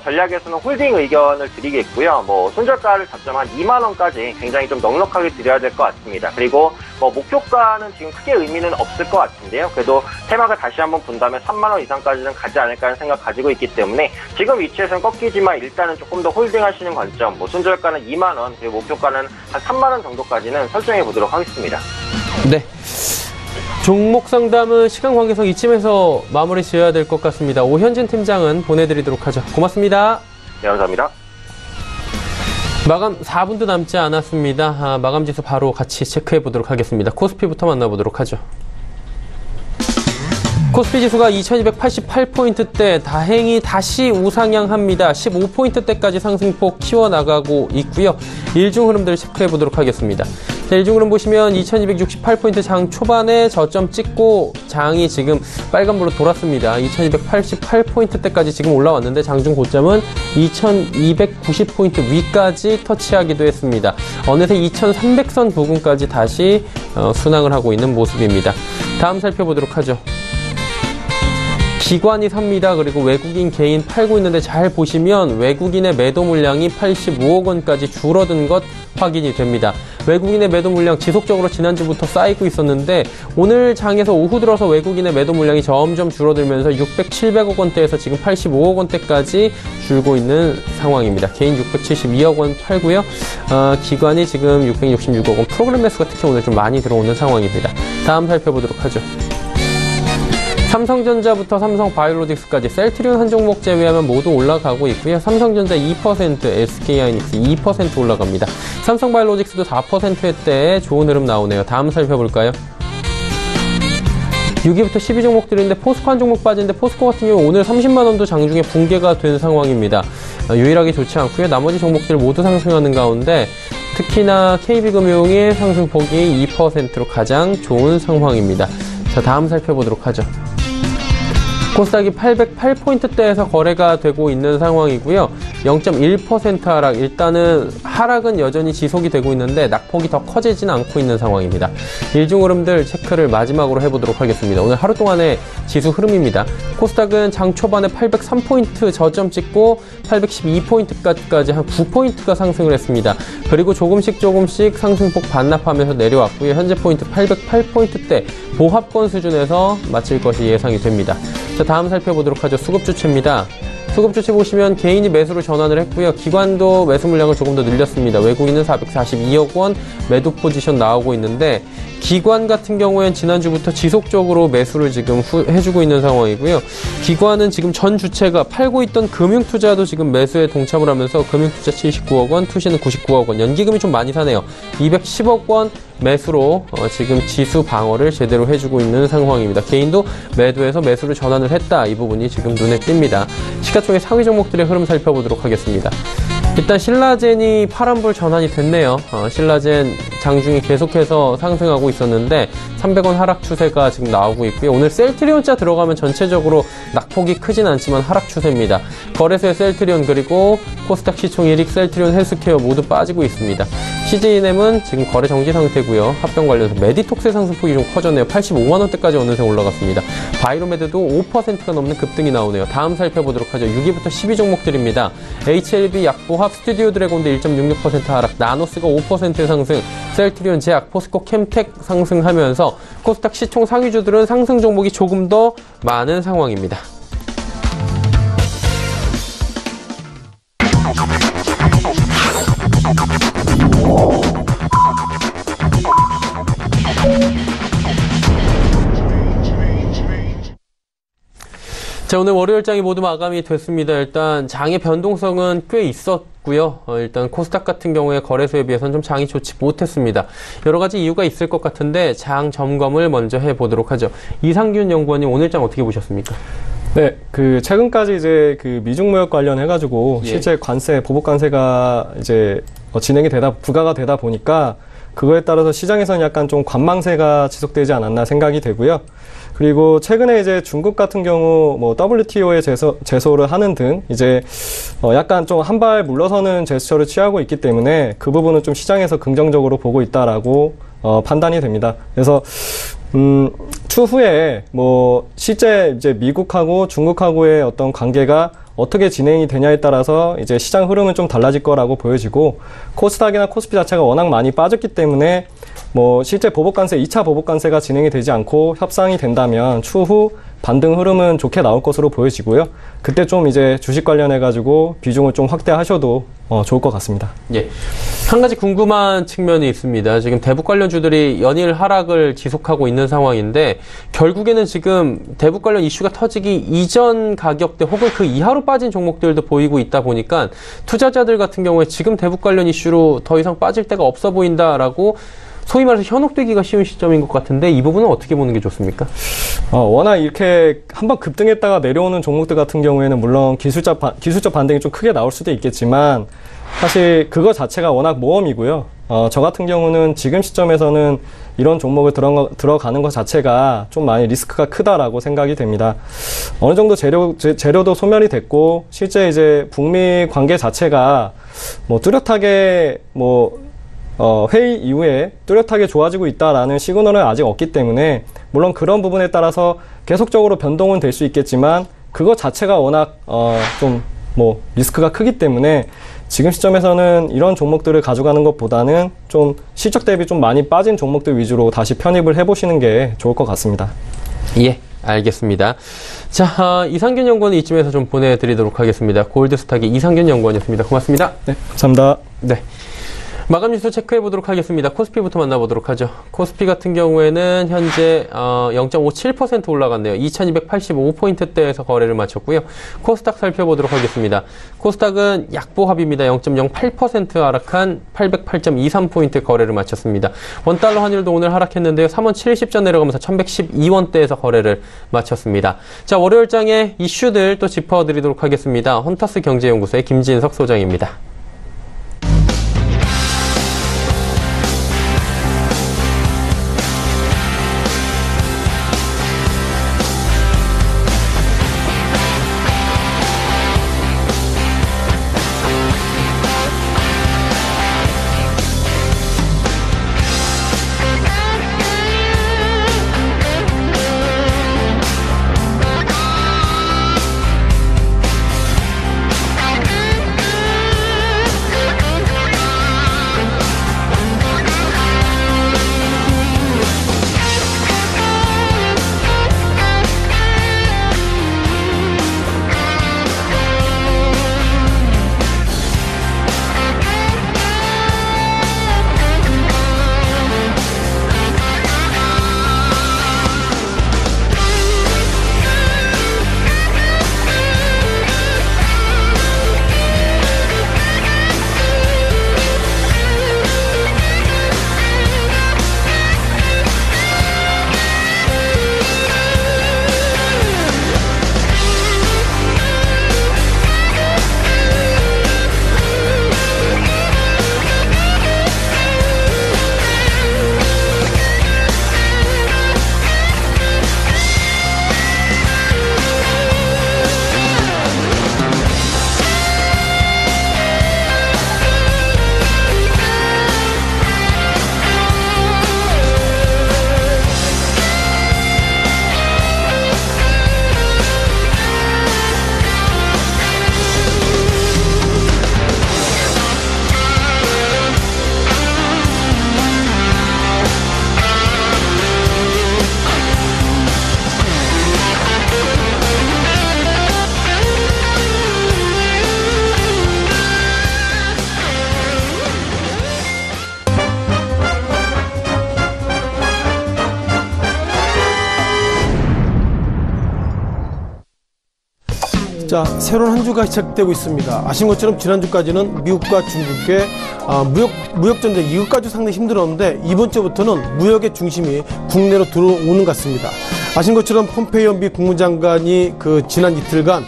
전략에서는 홀딩 의견을 드리겠고요. 손절가를 잡자면 한 2만 원까지 굉장히 좀 넉넉하게 드려야 될 것 같습니다. 그리고 목표가는 지금 크게 의미는 없을 것 같은데요. 그래도 테마가 다시 한번 본다면 3만 원 이상까지는 가지 않을까 하는 생각 가지고 있기 때문에 지금 위치에서는 꺾이지만 일단은 조금 더 홀딩하시는 관점, 손절가는 2만 원, 그리고 목표가는 한 3만 원 정도까지는 설정해 보도록 하겠습니다. 네. 종목 상담은 시간 관계상 이쯤에서 마무리 지어야 될 것 같습니다. 오현진 팀장은 보내드리도록 하죠. 고맙습니다. 네, 감사합니다. 마감 4분도 남지 않았습니다. 마감 지수 바로 같이 체크해 보도록 하겠습니다. 코스피부터 만나보도록 하죠. 코스피 지수가 2288포인트대 다행히 다시 우상향합니다. 15포인트대까지 상승폭 키워나가고 있고요. 일중 흐름들 체크해 보도록 하겠습니다. 자, 일중 흐름 보시면 2268포인트 장 초반에 저점 찍고 장이 지금 빨간불로 돌았습니다. 2288포인트대까지 지금 올라왔는데 장중 고점은 2290포인트 위까지 터치하기도 했습니다. 어느새 2300선 부근까지 다시 순항을 하고 있는 모습입니다. 다음 살펴보도록 하죠. 기관이 삽니다. 그리고 외국인 개인 팔고 있는데 잘 보시면 외국인의 매도 물량이 85억 원까지 줄어든 것 확인이 됩니다. 외국인의 매도 물량 지속적으로 지난주부터 쌓이고 있었는데 오늘 장에서 오후 들어서 외국인의 매도 물량이 점점 줄어들면서 600, 700억 원대에서 지금 85억 원대까지 줄고 있는 상황입니다. 개인 672억 원 팔고요. 기관이 지금 666억 원, 프로그램 매수가 특히 오늘 좀 많이 들어오는 상황입니다. 다음 살펴보도록 하죠. 삼성전자부터 삼성바이오로직스까지 셀트리온 한 종목 제외하면 모두 올라가고 있고요. 삼성전자 2%, SK하이닉스 2% 올라갑니다. 삼성바이오로직스도 4%대에 좋은 흐름 나오네요. 다음 살펴볼까요? 6위부터 10위 종목들인데 포스코 한 종목 빠지는데 포스코 같은 경우 오늘 30만 원도 장중에 붕괴가 된 상황입니다. 유일하게 좋지 않고요. 나머지 종목들 모두 상승하는 가운데 특히나 KB금융의 상승폭이 2%로 가장 좋은 상황입니다. 자, 다음 살펴보도록 하죠. 코스닥이 808포인트대에서 거래가 되고 있는 상황이고요. 0.1% 하락. 일단은 하락은 여전히 지속이 되고 있는데 낙폭이 더 커지지는 않고 있는 상황입니다. 일중 흐름들 체크를 마지막으로 해보도록 하겠습니다. 오늘 하루 동안의 지수 흐름입니다. 코스닥은 장 초반에 803포인트 저점 찍고 812포인트까지 한 9포인트가 상승을 했습니다. 그리고 조금씩 상승폭 반납하면서 내려왔고요. 현재 포인트 808포인트대 보합권 수준에서 마칠 것이 예상이 됩니다. 자, 다음 살펴보도록 하죠. 수급주체입니다. 수급주체 보시면 개인이 매수로 전환을 했고요. 기관도 매수 물량을 조금 더 늘렸습니다. 외국인은 442억 원 매도 포지션 나오고 있는데 기관 같은 경우엔 지난주부터 지속적으로 매수를 지금 해주고 있는 상황이고요. 기관은 지금 전 주체가 팔고 있던 금융투자도 지금 매수에 동참을 하면서 금융투자 79억 원, 투시는 99억 원, 연기금이 좀 많이 사네요. 210억 원 매수로 지금 지수 방어를 제대로 해주고 있는 상황입니다. 개인도 매도해서 매수를 전환을 했다. 이 부분이 지금 눈에 띕니다. 시가총액 상위 종목들의 흐름 살펴보도록 하겠습니다. 일단 신라젠이 파란불 전환이 됐네요. 신라젠 장중에 계속해서 상승하고 있었는데 300원 하락 추세가 지금 나오고 있고요. 오늘 셀트리온자 들어가면 전체적으로 낙폭이 크진 않지만 하락 추세입니다. 거래소의 셀트리온 그리고 코스닥 시총 1위 셀트리온 헬스케어 모두 빠지고 있습니다. CJNM은 지금 거래 정지 상태고요. 합병 관련해서 메디톡스의 상승폭이 좀 커졌네요. 85만 원대까지 어느새 올라갔습니다. 바이로메드도 5%가 넘는 급등이 나오네요. 다음 살펴보도록 하죠. 6위부터 10위 종목들입니다. HLB, 약보합, 스튜디오 드래곤도 1.66% 하락, 나노스가 5% 상승, 셀트리온, 제약, 포스코, 캠텍 상승하면서 코스닥 시총 상위주들은 상승 종목이 조금 더 많은 상황입니다. 자, 오늘 월요일장이 모두 마감이 됐습니다. 일단 장의 변동성은 꽤 있었고요. 일단 코스닥 같은 경우에 거래소에 비해서는 좀 장이 좋지 못했습니다. 여러 가지 이유가 있을 것 같은데 장 점검을 먼저 해보도록 하죠. 이상균 연구원님, 오늘 장 어떻게 보셨습니까? 네, 최근까지 이제 미중 무역 관련해가지고 실제 관세, 보복 관세가 이제 부과가 되다 보니까 그거에 따라서 시장에서는 약간 좀 관망세가 지속되지 않았나 생각이 되고요. 그리고 최근에 이제 중국 같은 경우 WTO에 제소를 하는 등 이제 약간 좀 한 발 물러서는 제스처를 취하고 있기 때문에 그 부분은 좀 시장에서 긍정적으로 보고 있다라고 판단이 됩니다. 그래서 추후에 실제 이제 미국하고 중국하고의 어떤 관계가 어떻게 진행이 되냐에 따라서 이제 시장 흐름은 좀 달라질 거라고 보여지고, 코스닥이나 코스피 자체가 워낙 많이 빠졌기 때문에 실제 보복관세, 2차 보복관세가 진행이 되지 않고 협상이 된다면 추후 반등 흐름은 좋게 나올 것으로 보여지고요. 그때 좀 이제 주식 관련해가지고 비중을 좀 확대하셔도 좋을 것 같습니다. 예. 한 가지 궁금한 측면이 있습니다. 지금 대북 관련주들이 연일 하락을 지속하고 있는 상황인데, 결국에는 지금 대북 관련 이슈가 터지기 이전 가격대 혹은 그 이하로 빠진 종목들도 보이고 있다 보니까 투자자들 같은 경우에 지금 대북 관련 이슈로 더 이상 빠질 데가 없어 보인다라고 소위 말해서 현혹되기가 쉬운 시점인 것 같은데, 이 부분은 어떻게 보는 게 좋습니까? 워낙 이렇게 한번 급등했다가 내려오는 종목들 같은 경우에는 물론 기술적 반등이 좀 크게 나올 수도 있겠지만, 사실 그거 자체가 워낙 모험이고요. 저 같은 경우는 지금 시점에서는 이런 종목을 들어가는 것 자체가 좀 많이 리스크가 크다라고 생각이 됩니다. 어느 정도 재료도 소멸이 됐고, 실제 이제 북미 관계 자체가 뚜렷하게 회의 이후에 뚜렷하게 좋아지고 있다라는 시그널은 아직 없기 때문에, 물론 그런 부분에 따라서 계속적으로 변동은 될 수 있겠지만 그거 자체가 워낙 리스크가 크기 때문에 지금 시점에서는 이런 종목들을 가져가는 것보다는 좀 실적 대비 좀 많이 빠진 종목들 위주로 다시 편입을 해보시는 게 좋을 것 같습니다. 예, 알겠습니다. 자, 이상균 연구원은 이쯤에서 좀 보내드리도록 하겠습니다. 골드스탁의 이상균 연구원이었습니다. 고맙습니다. 네, 감사합니다. 네. 마감 뉴스 체크해 보도록 하겠습니다. 코스피부터 만나보도록 하죠. 코스피 같은 경우에는 현재 0.57% 올라갔네요. 2285포인트대에서 거래를 마쳤고요. 코스닥 살펴보도록 하겠습니다. 코스닥은 약보합입니다. 0.08% 하락한 808.23포인트 거래를 마쳤습니다. 원달러 환율도 오늘 하락했는데요. 3원 70전 내려가면서 1112원대에서 거래를 마쳤습니다. 자, 월요일장의 이슈들 또 짚어드리도록 하겠습니다. 헌터스 경제연구소의 김진석 소장입니다. 자, 새로운 한 주가 시작되고 있습니다. 아시는 것처럼 지난주까지는 미국과 중국의 무역 전쟁, 이것까지 상당히 힘들었는데 이번 주부터는 무역의 중심이 국내로 들어오는 것 같습니다. 아시는 것처럼 폼페이오 미 국무장관이 지난 이틀간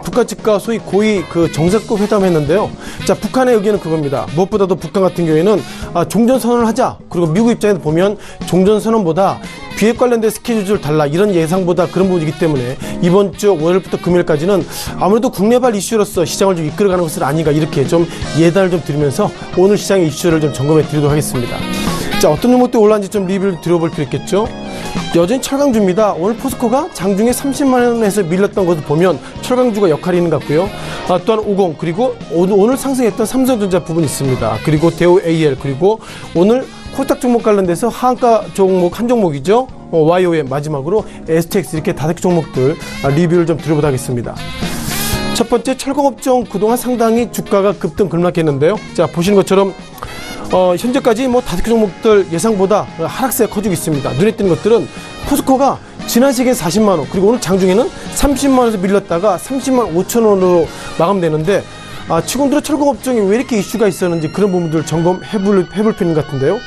북한 측과 소위 고위 정상급 회담했는데요. 자, 북한의 의견은 그겁니다. 무엇보다도 북한 같은 경우에는 종전선언을 하자. 그리고 미국 입장에서 보면 종전선언보다 비핵 관련된 스케줄을 달라 이런 예상보다 그런 부분이기 때문에 이번 주 월요일부터 금요일까지는 아무래도 국내발 이슈로서 시장을 좀 이끌어가는 것은 아닌가 이렇게 좀 예단을 좀 드리면서 오늘 시장의 이슈를 좀 점검해 드리도록 하겠습니다. 자, 어떤 종목들이 올랐는지 좀 리뷰를 드려볼 필요 있겠죠. 여전히 철강주입니다. 오늘 포스코가 장중에 30만 원에서 밀렸던 것을 보면 철강주가 역할이 있는 것 같고요. 또한 50 그리고 오늘 상승했던 삼성전자 부분이 있습니다. 그리고 대우 AL 그리고 오늘 코스닥 종목 관련돼서 하한가 종목 한 종목이죠. YOM 마지막으로 STX 이렇게 5개 종목들 리뷰를 좀 드려보도록 하겠습니다. 첫 번째 철강업종 그동안 상당히 주가가 급등 급락했는데요. 자, 보시는 것처럼 현재까지 5개 종목들 예상보다 하락세가 커지고 있습니다. 눈에 띄는 것들은 포스코가 지난 시기엔 40만 원 그리고 오늘 장중에는 30만 원에서 밀렸다가 30만 5천 원으로 마감되는데 최근 들어 철강업종이 왜 이렇게 이슈가 있었는지 그런 부분들 점검해볼 필요 같은데요.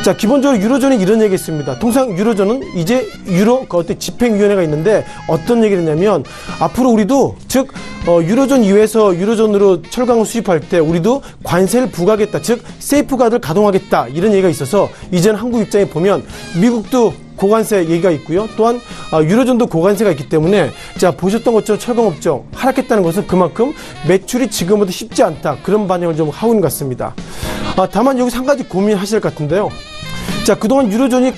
자, 기본적으로 유로존이 이런 얘기 했습니다. 통상 유로존은 이제 유로 어떤 집행위원회가 있는데 어떤 얘기를 했냐면 앞으로 우리도 즉 유로존 이외에서 유로존으로 철강을 수입할 때 우리도 관세를 부과하겠다. 즉 세이프가드를 가동하겠다. 이런 얘기가 있어서 이제는 한국 입장에 보면 미국도 고관세 얘기가 있고요. 또한 유로존도 고관세가 있기 때문에 자, 보셨던 것처럼 철강업종 하락했다는 것은 그만큼 매출이 지금보다 쉽지 않다. 그런 반영을 좀 하고 있는 것 같습니다. 다만 여기서 한 가지 고민하실 것 같은데요. 자, 그동안 유로존이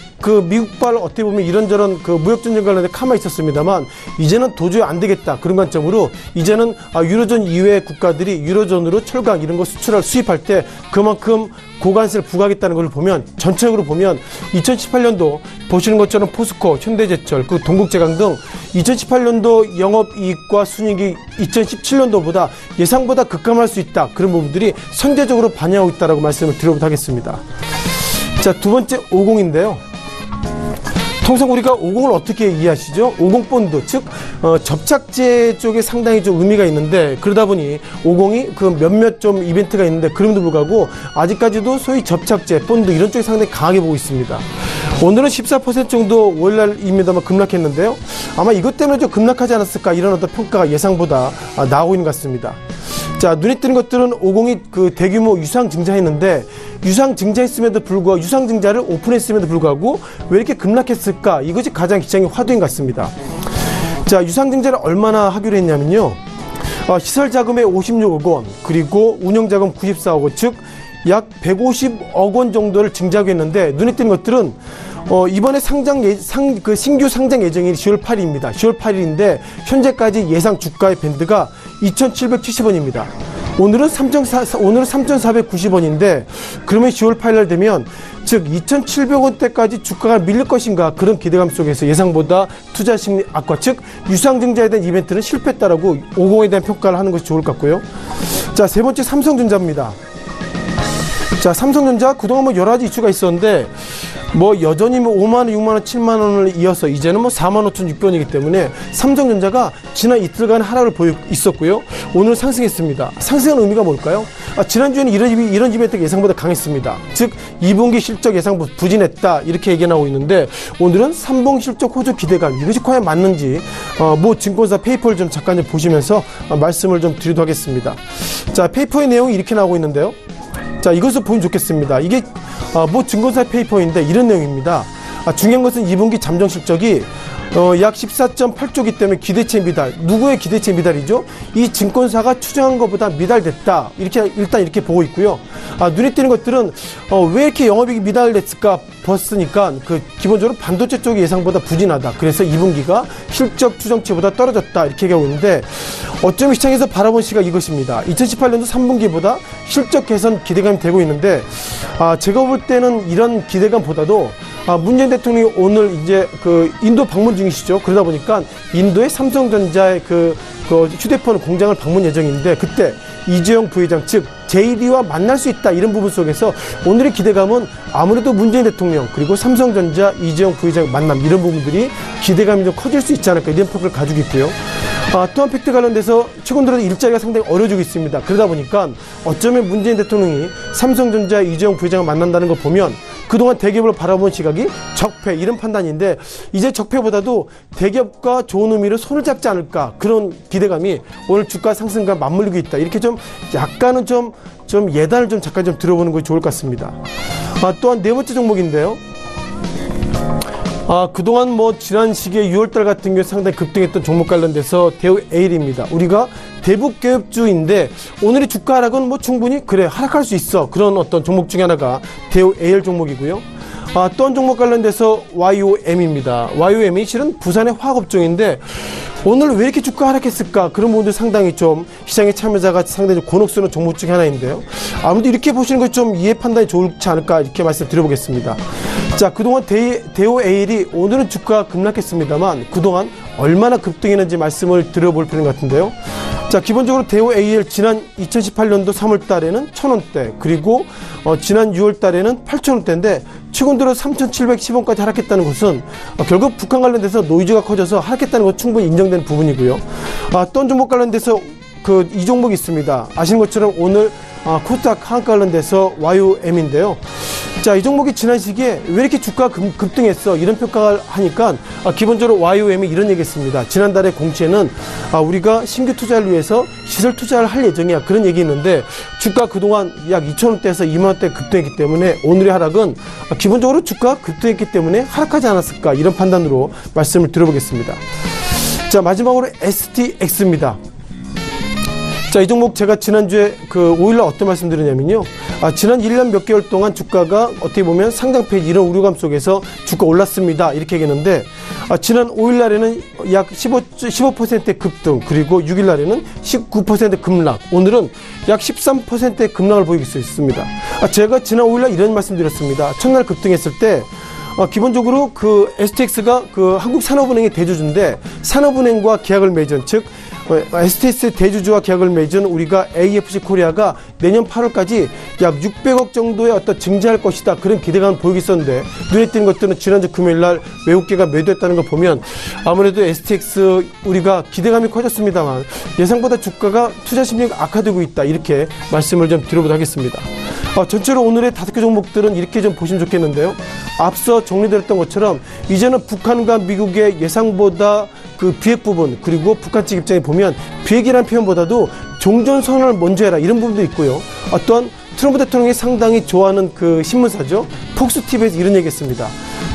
미국발 어떻게 보면 이런저런 무역전쟁 관련된 카마 있었습니다만 이제는 도저히 안 되겠다. 그런 관점으로 이제는 유로존 이외의 국가들이 유로존으로 철강 이런 거 수입할 때 그만큼 고관세를 부과하겠다는 걸 보면 전체적으로 보면 2018년도 보시는 것처럼 포스코, 현대제철, 동국제강 등 2018년도 영업이익과 순이익이 2017년도보다 예상보다 급감할 수 있다. 그런 부분들이 선제적으로 반영하고 있다고 말씀을 드려보도록 하겠습니다. 자, 두 번째 50인데요. 통상 우리가 50을 어떻게 이해하시죠? 50본드, 즉 접착제 쪽에 상당히 좀 의미가 있는데 그러다 보니 50이 몇몇 좀 이벤트가 있는데 그럼에도 불구하고 아직까지도 소위 접착제, 본드 이런 쪽이 상당히 강하게 보고 있습니다. 오늘은 14% 정도 월날입니다만 급락했는데요. 아마 이것 때문에 좀 급락하지 않았을까 이런 어떤 평가가 예상보다 나오고 있는 것 같습니다. 자, 눈에 띄는 것들은 50이 대규모 유상증자했는데 유상증자했음에도 불구하고 유상증자를 오픈했음에도 불구하고 왜 이렇게 급락했을까? 이것이 가장 시장의 화두인 것 같습니다. 자, 유상증자를 얼마나 하기로 했냐면요. 시설자금의 56억 원 그리고 운영자금 94억 원 즉 약 150억 원 정도를 증자하고 했는데 눈에 띄는 것들은 이번에 신규 상장 예정일이 10월 8일입니다. 10월 8일인데 현재까지 예상 주가의 밴드가 2,770원입니다. 오늘은 3,490원인데 그러면 10월 8일 되면 즉 2,700원대까지 주가가 밀릴 것인가 그런 기대감 속에서 예상보다 투자 심리 악화 즉 유상증자에 대한 이벤트는 실패했다라고 50에 대한 평가를 하는 것이 좋을 것 같고요. 자, 세 번째 삼성전자입니다. 자, 삼성전자 그동안 여러 가지 이슈가 있었는데 여전히 5만원, 6만원, 7만원을 이어서 이제는 45,600원이기 때문에 삼성전자가 지난 이틀간 하락을 있었고요. 오늘 상승했습니다. 상승한 의미가 뭘까요? 지난주에는 이런 이벤트가 예상보다 강했습니다. 즉 2분기 실적 예상보다 부진했다 이렇게 얘기 나오고 있는데 오늘은 3분기 실적 호조 기대감 이것이 과연 맞는지 증권사 페이퍼를 좀 잠깐 좀 보시면서 말씀을 좀 드리도록 하겠습니다. 자, 페이퍼의 내용이 이렇게 나오고 있는데요. 자, 이것을 보면 좋겠습니다. 이게 증권사 페이퍼인데 이런 내용입니다. 중요한 것은 2분기 잠정 실적이 약 14.8조이기 때문에 기대치 미달. 누구의 기대치 미달이죠? 이 증권사가 추정한 것보다 미달됐다. 일단 이렇게 보고 있고요. 눈에 띄는 것들은 왜 이렇게 영업이익이 미달됐을까 봤으니까 기본적으로 반도체 쪽이 예상보다 부진하다. 그래서 2분기가 실적 추정치보다 떨어졌다. 이렇게 얘기하고 있는데 어쩌면 시장에서 바라본 시가 이것입니다. 2018년도 3분기보다 실적 개선 기대감이 되고 있는데 제가 볼 때는 이런 기대감보다도 문재인 대통령이 오늘 이제 인도 방문 중이시죠. 그러다 보니까 인도의 삼성전자의 휴대폰 공장을 방문 예정인데 그때 이재용 부회장 즉 JD와 만날 수 있다 이런 부분 속에서 오늘의 기대감은 아무래도 문재인 대통령 그리고 삼성전자 이재용 부회장 만남 이런 부분들이 기대감이 좀 커질 수 있지 않을까 이런 평가를 가지고 있고요. 또한 팩트 관련돼서 최근 들어 일자리가 상당히 어려지고 있습니다. 그러다 보니까 어쩌면 문재인 대통령이 삼성전자 이재용 부회장을 만난다는 걸 보면 그동안 대기업을 바라본 시각이 적폐 이런 판단인데 이제 적폐보다도 대기업과 좋은 의미로 손을 잡지 않을까 그런 기대감이 오늘 주가 상승과 맞물리고 있다. 이렇게 좀 약간은 좀 예단을 좀 잠깐 좀 들어보는 것이 좋을 것 같습니다. 또한 네 번째 종목인데요. 그동안 지난 시기에 6월달 같은 경우에 상당히 급등했던 종목 관련돼서 대우 에일입니다. 우리가 대북 개업주인데 오늘의 주가 하락은 충분히 그래 하락할 수 있어 그런 어떤 종목 중에 하나가 대우 에일 종목이고요. 또 한 종목 관련돼서 YOM입니다. YOM이 실은 부산의 화학업종인데 오늘 왜 이렇게 주가 하락했을까 그런 부분들 상당히 좀 시장의 참여자가 상당히 좀 곤혹스러운 종목 중에 하나인데요. 아무래도 이렇게 보시는 것이 좀 이해 판단이 좋지 않을까 이렇게 말씀드려보겠습니다. 자, 그동안 대우 에일이 오늘은 주가가 급락했습니다만 그동안 얼마나 급등했는지 말씀을 드려볼 필요인 것 같은데요. 자, 기본적으로 대우 에일 지난 2018년도 3월 달에는 1,000원대 그리고 지난 6월 달에는 8,000원대인데 최근 들어 3,710원까지 하락했다는 것은 결국 북한 관련돼서 노이즈가 커져서 하락했다는 것 충분히 인정되는 부분이고요. 또 한 종목 관련돼서 이 종목이 있습니다. 아시는 것처럼 오늘 코스닥 하한가 관련돼서 YOM인데요. 자, 이 종목이 지난 시기에 왜 이렇게 주가가 급등했어 이런 평가를 하니까 기본적으로 YOM이 이런 얘기했습니다. 지난달에 공시에는 우리가 신규 투자를 위해서 시설 투자를 할 예정이야 그런 얘기 있는데 주가 그동안 약 2,000원대에서 2만원대 급등했기 때문에 오늘의 하락은 기본적으로 주가가 급등했기 때문에 하락하지 않았을까 이런 판단으로 말씀을 드려보겠습니다. 자, 마지막으로 STX입니다. 자, 이 종목 제가 지난주에 5일날 어떤 말씀 드렸냐면요. 지난 1년 몇 개월 동안 주가가 어떻게 보면 상장 폐지 이런 우려감 속에서 주가 올랐습니다. 이렇게 얘기했는데, 지난 5일날에는 약 15%의 급등, 그리고 6일날에는 19% 급락, 오늘은 약 13%의 급락을 보이고 있습니다. 제가 지난 5일날 이런 말씀 드렸습니다. 첫날 급등했을 때, 기본적으로 STX가 한국산업은행의 대주주인데, 산업은행과 계약을 맺은, 즉, STX 대주주와 계약을 맺은 우리가 AFC 코리아가 내년 8월까지 약 600억 정도의 어떤 증자할 것이다 그런 기대감을 보이고 있었는데 눈에 띄는 것들은 지난주 금요일날 외국계가 매도했다는 걸 보면 아무래도 STX 우리가 기대감이 커졌습니다만 예상보다 주가가 투자 심리가 악화되고 있다 이렇게 말씀을 좀 드려보도록 하겠습니다. 전체로 오늘의 5개 종목들은 이렇게 좀 보시면 좋겠는데요. 앞서 정리드렸던 것처럼 이제는 북한과 미국의 예상보다 비핵 부분 그리고 북한 측 입장에 보면 비핵이라는 표현보다도 종전선언을 먼저 해라 이런 부분도 있고요. 또한 트럼프 대통령이 상당히 좋아하는 신문사죠. 폭스TV에서 이런 얘기했습니다.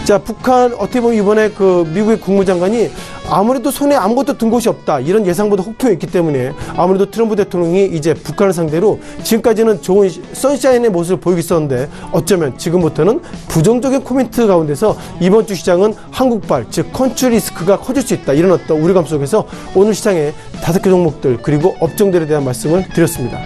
자, 북한 어떻게 보면 이번에 미국의 국무장관이 아무래도 손에 아무것도 든 곳이 없다 이런 예상보다 혹평했기 때문에 아무래도 트럼프 대통령이 이제 북한을 상대로 지금까지는 좋은 선샤인의 모습을 보이고 있었는데 어쩌면 지금부터는 부정적인 코멘트 가운데서 이번 주 시장은 한국발 즉 컨트리 리스크가 커질 수 있다 이런 어떤 우려감 속에서 오늘 시장의 5개 종목들 그리고 업종들에 대한 말씀을 드렸습니다.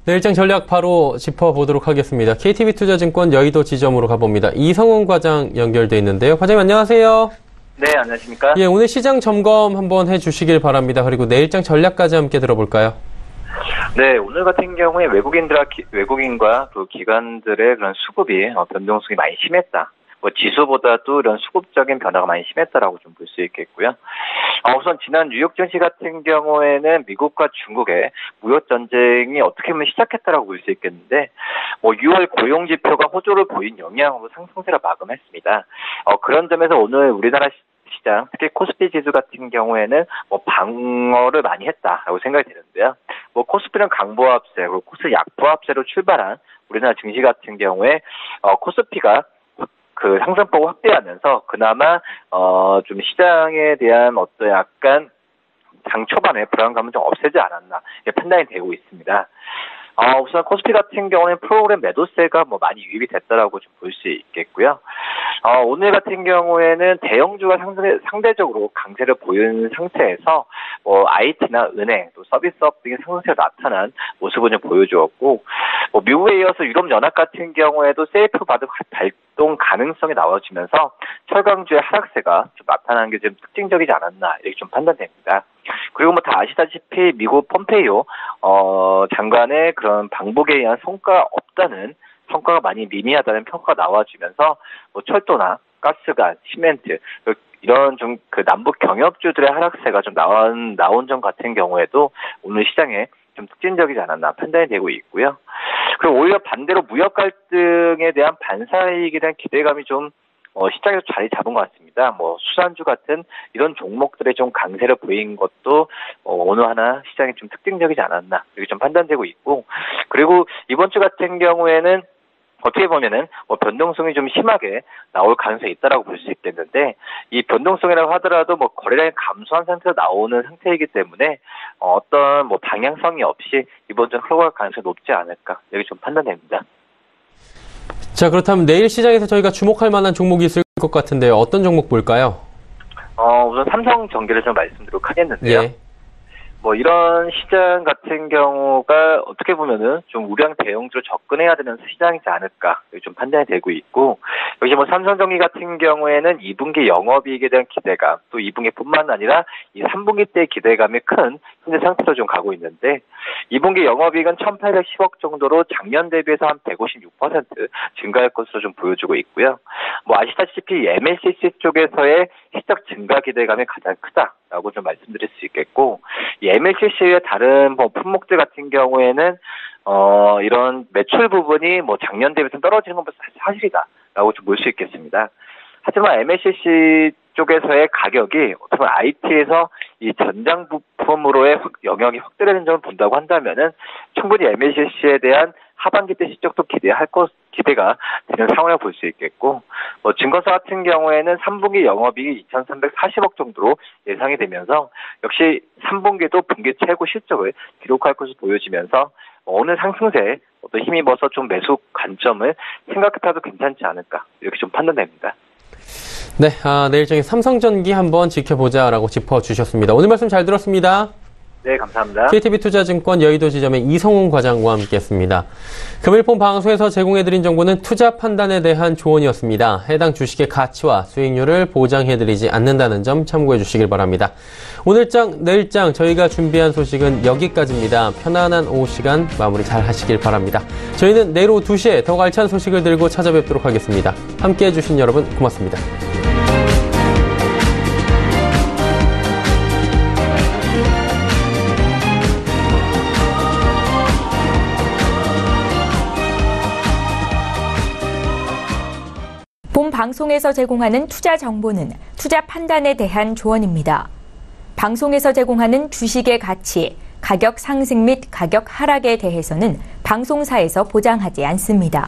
네, 일정 전략 바로 짚어보도록 하겠습니다. KTB투자증권 여의도 지점으로 가봅니다. 이성훈 과장 연결돼 있는데요. 과장님 안녕하세요. 네, 안녕하십니까? 예, 오늘 시장 점검 한번 해주시길 바랍니다. 그리고 내일장 전략까지 함께 들어볼까요? 네, 오늘 같은 경우에 외국인과 또 기관들의 그런 수급이 변동성이 많이 심했다. 지수보다도 이런 수급적인 변화가 많이 심했다라고 좀 볼 수 있겠고요. 우선 지난 뉴욕 증시 같은 경우에는 미국과 중국의 무역 전쟁이 어떻게 보면 시작했다라고 볼 수 있겠는데, 6월 고용 지표가 호조를 보인 영향으로 상승세를 마감했습니다. 그런 점에서 오늘 우리나라 시장, 특히 코스피 지수 같은 경우에는 방어를 많이 했다라고 생각이 되는데요. 코스피는 강보합세, 그리고 코스 약보합세로 출발한 우리나라 증시 같은 경우에 코스피가 그 상승폭을 확대하면서 그나마 좀 시장에 대한 어떤 약간 장 초반에 불안감은 좀 없애지 않았나 판단이 되고 있습니다. 우선 코스피 같은 경우는 프로그램 매도세가 많이 유입이 됐다라고 좀 볼 수 있겠고요. 오늘 같은 경우에는 대형주가 상대적으로 강세를 보이는 상태에서 IT나 은행, 또 서비스업 등의 상승세가 나타난 모습을 좀 보여주었고, 미국에 이어서 유럽연합 같은 경우에도 세이프 바드 발동 가능성이 나와지면서 철강주의 하락세가 좀 나타나는 게 좀 특징적이지 않았나 이렇게 좀 판단됩니다. 그리고 다 아시다시피 미국 폼페이오 장관의 그런 방북에 의한 성과가 많이 미미하다는 평가가 나와주면서 철도나 가스관, 시멘트 이런 좀 그 남북 경협주들의 하락세가 좀 나온 점 같은 경우에도 오늘 시장에 좀 특징적이지 않았나 판단이 되고 있고요. 그리고 오히려 반대로 무역 갈등에 대한 반사이익에 대한 기대감이 좀 시장에서 자리 잡은 것 같습니다. 수산주 같은 이런 종목들의 좀 강세를 보인 것도 오늘 하나 시장이 좀 특징적이지 않았나 이렇게 좀 판단되고 있고, 그리고 이번 주 같은 경우에는 어떻게 보면은 변동성이 좀 심하게 나올 가능성이 있다라고 볼 수 있겠는데, 이 변동성이라고 하더라도 거래량이 감소한 상태로 나오는 상태이기 때문에 어떤 방향성이 없이 이번 주 흘러갈 가능성이 높지 않을까 이렇게 좀 판단됩니다. 자, 그렇다면 내일 시장에서 저희가 주목할 만한 종목이 있을 것 같은데요. 어떤 종목 볼까요? 우선 삼성전기를 좀 말씀드리도록 하겠는데요. 예. 이런 시장 같은 경우가 어떻게 보면은 좀 우량 대형주로 접근해야 되는 시장이지 않을까 좀 판단이 되고 있고, 여기 삼성전기 같은 경우에는 2분기 영업이익에 대한 기대감, 또 2분기뿐만 아니라 이 3분기 때의 기대감이 큰 현재 상태로 좀 가고 있는데, 2분기 영업이익은 1,810억 정도로 작년 대비해서 한 156% 증가할 것으로 좀 보여주고 있고요. 아시다시피 MLCC 쪽에서의 실적 증가 기대감이 가장 크다라고 좀 말씀드릴 수 있겠고, 이 MLCC의 다른 품목들 같은 경우에는 이런 매출 부분이 작년 대비해서 떨어지는 건 사실이다라고 좀 볼 수 있겠습니다. 하지만 MLCC 쪽에서의 가격이 어떻게 보면 IT에서 이 전장 부품으로의 영역이 확대되는 점을 본다고 한다면은 충분히 MLCC에 대한 하반기 때 실적도 기대가 되는 상황을 볼 수 있겠고, 증권사 같은 경우에는 3분기 영업이익이 2,340억 정도로 예상이 되면서 역시 3분기도 분기 최고 실적을 기록할 것으로 보여지면서 오늘 상승세에 어떤 힘입어서 좀 매수 관점을 생각해봐도 괜찮지 않을까 이렇게 좀 판단됩니다. 네, 내일장에 삼성전기 한번 지켜보자라고 짚어주셨습니다. 오늘 말씀 잘 들었습니다. 네, 감사합니다. KTB투자증권 여의도 지점의 이성훈 과장과 함께했습니다. 금일폰 방송에서 제공해드린 정보는 투자 판단에 대한 조언이었습니다. 해당 주식의 가치와 수익률을 보장해드리지 않는다는 점 참고해 주시길 바랍니다. 오늘장, 내일장 저희가 준비한 소식은 여기까지입니다. 편안한 오후 시간 마무리 잘 하시길 바랍니다. 저희는 내일 오후 2시에 더욱 알찬 소식을 들고 찾아뵙도록 하겠습니다. 함께해 주신 여러분 고맙습니다. 본 방송에서 제공하는 투자 정보는 투자 판단에 대한 조언입니다. 방송에서 제공하는 주식의 가치, 가격 상승 및 가격 하락에 대해서는 방송사에서 보장하지 않습니다.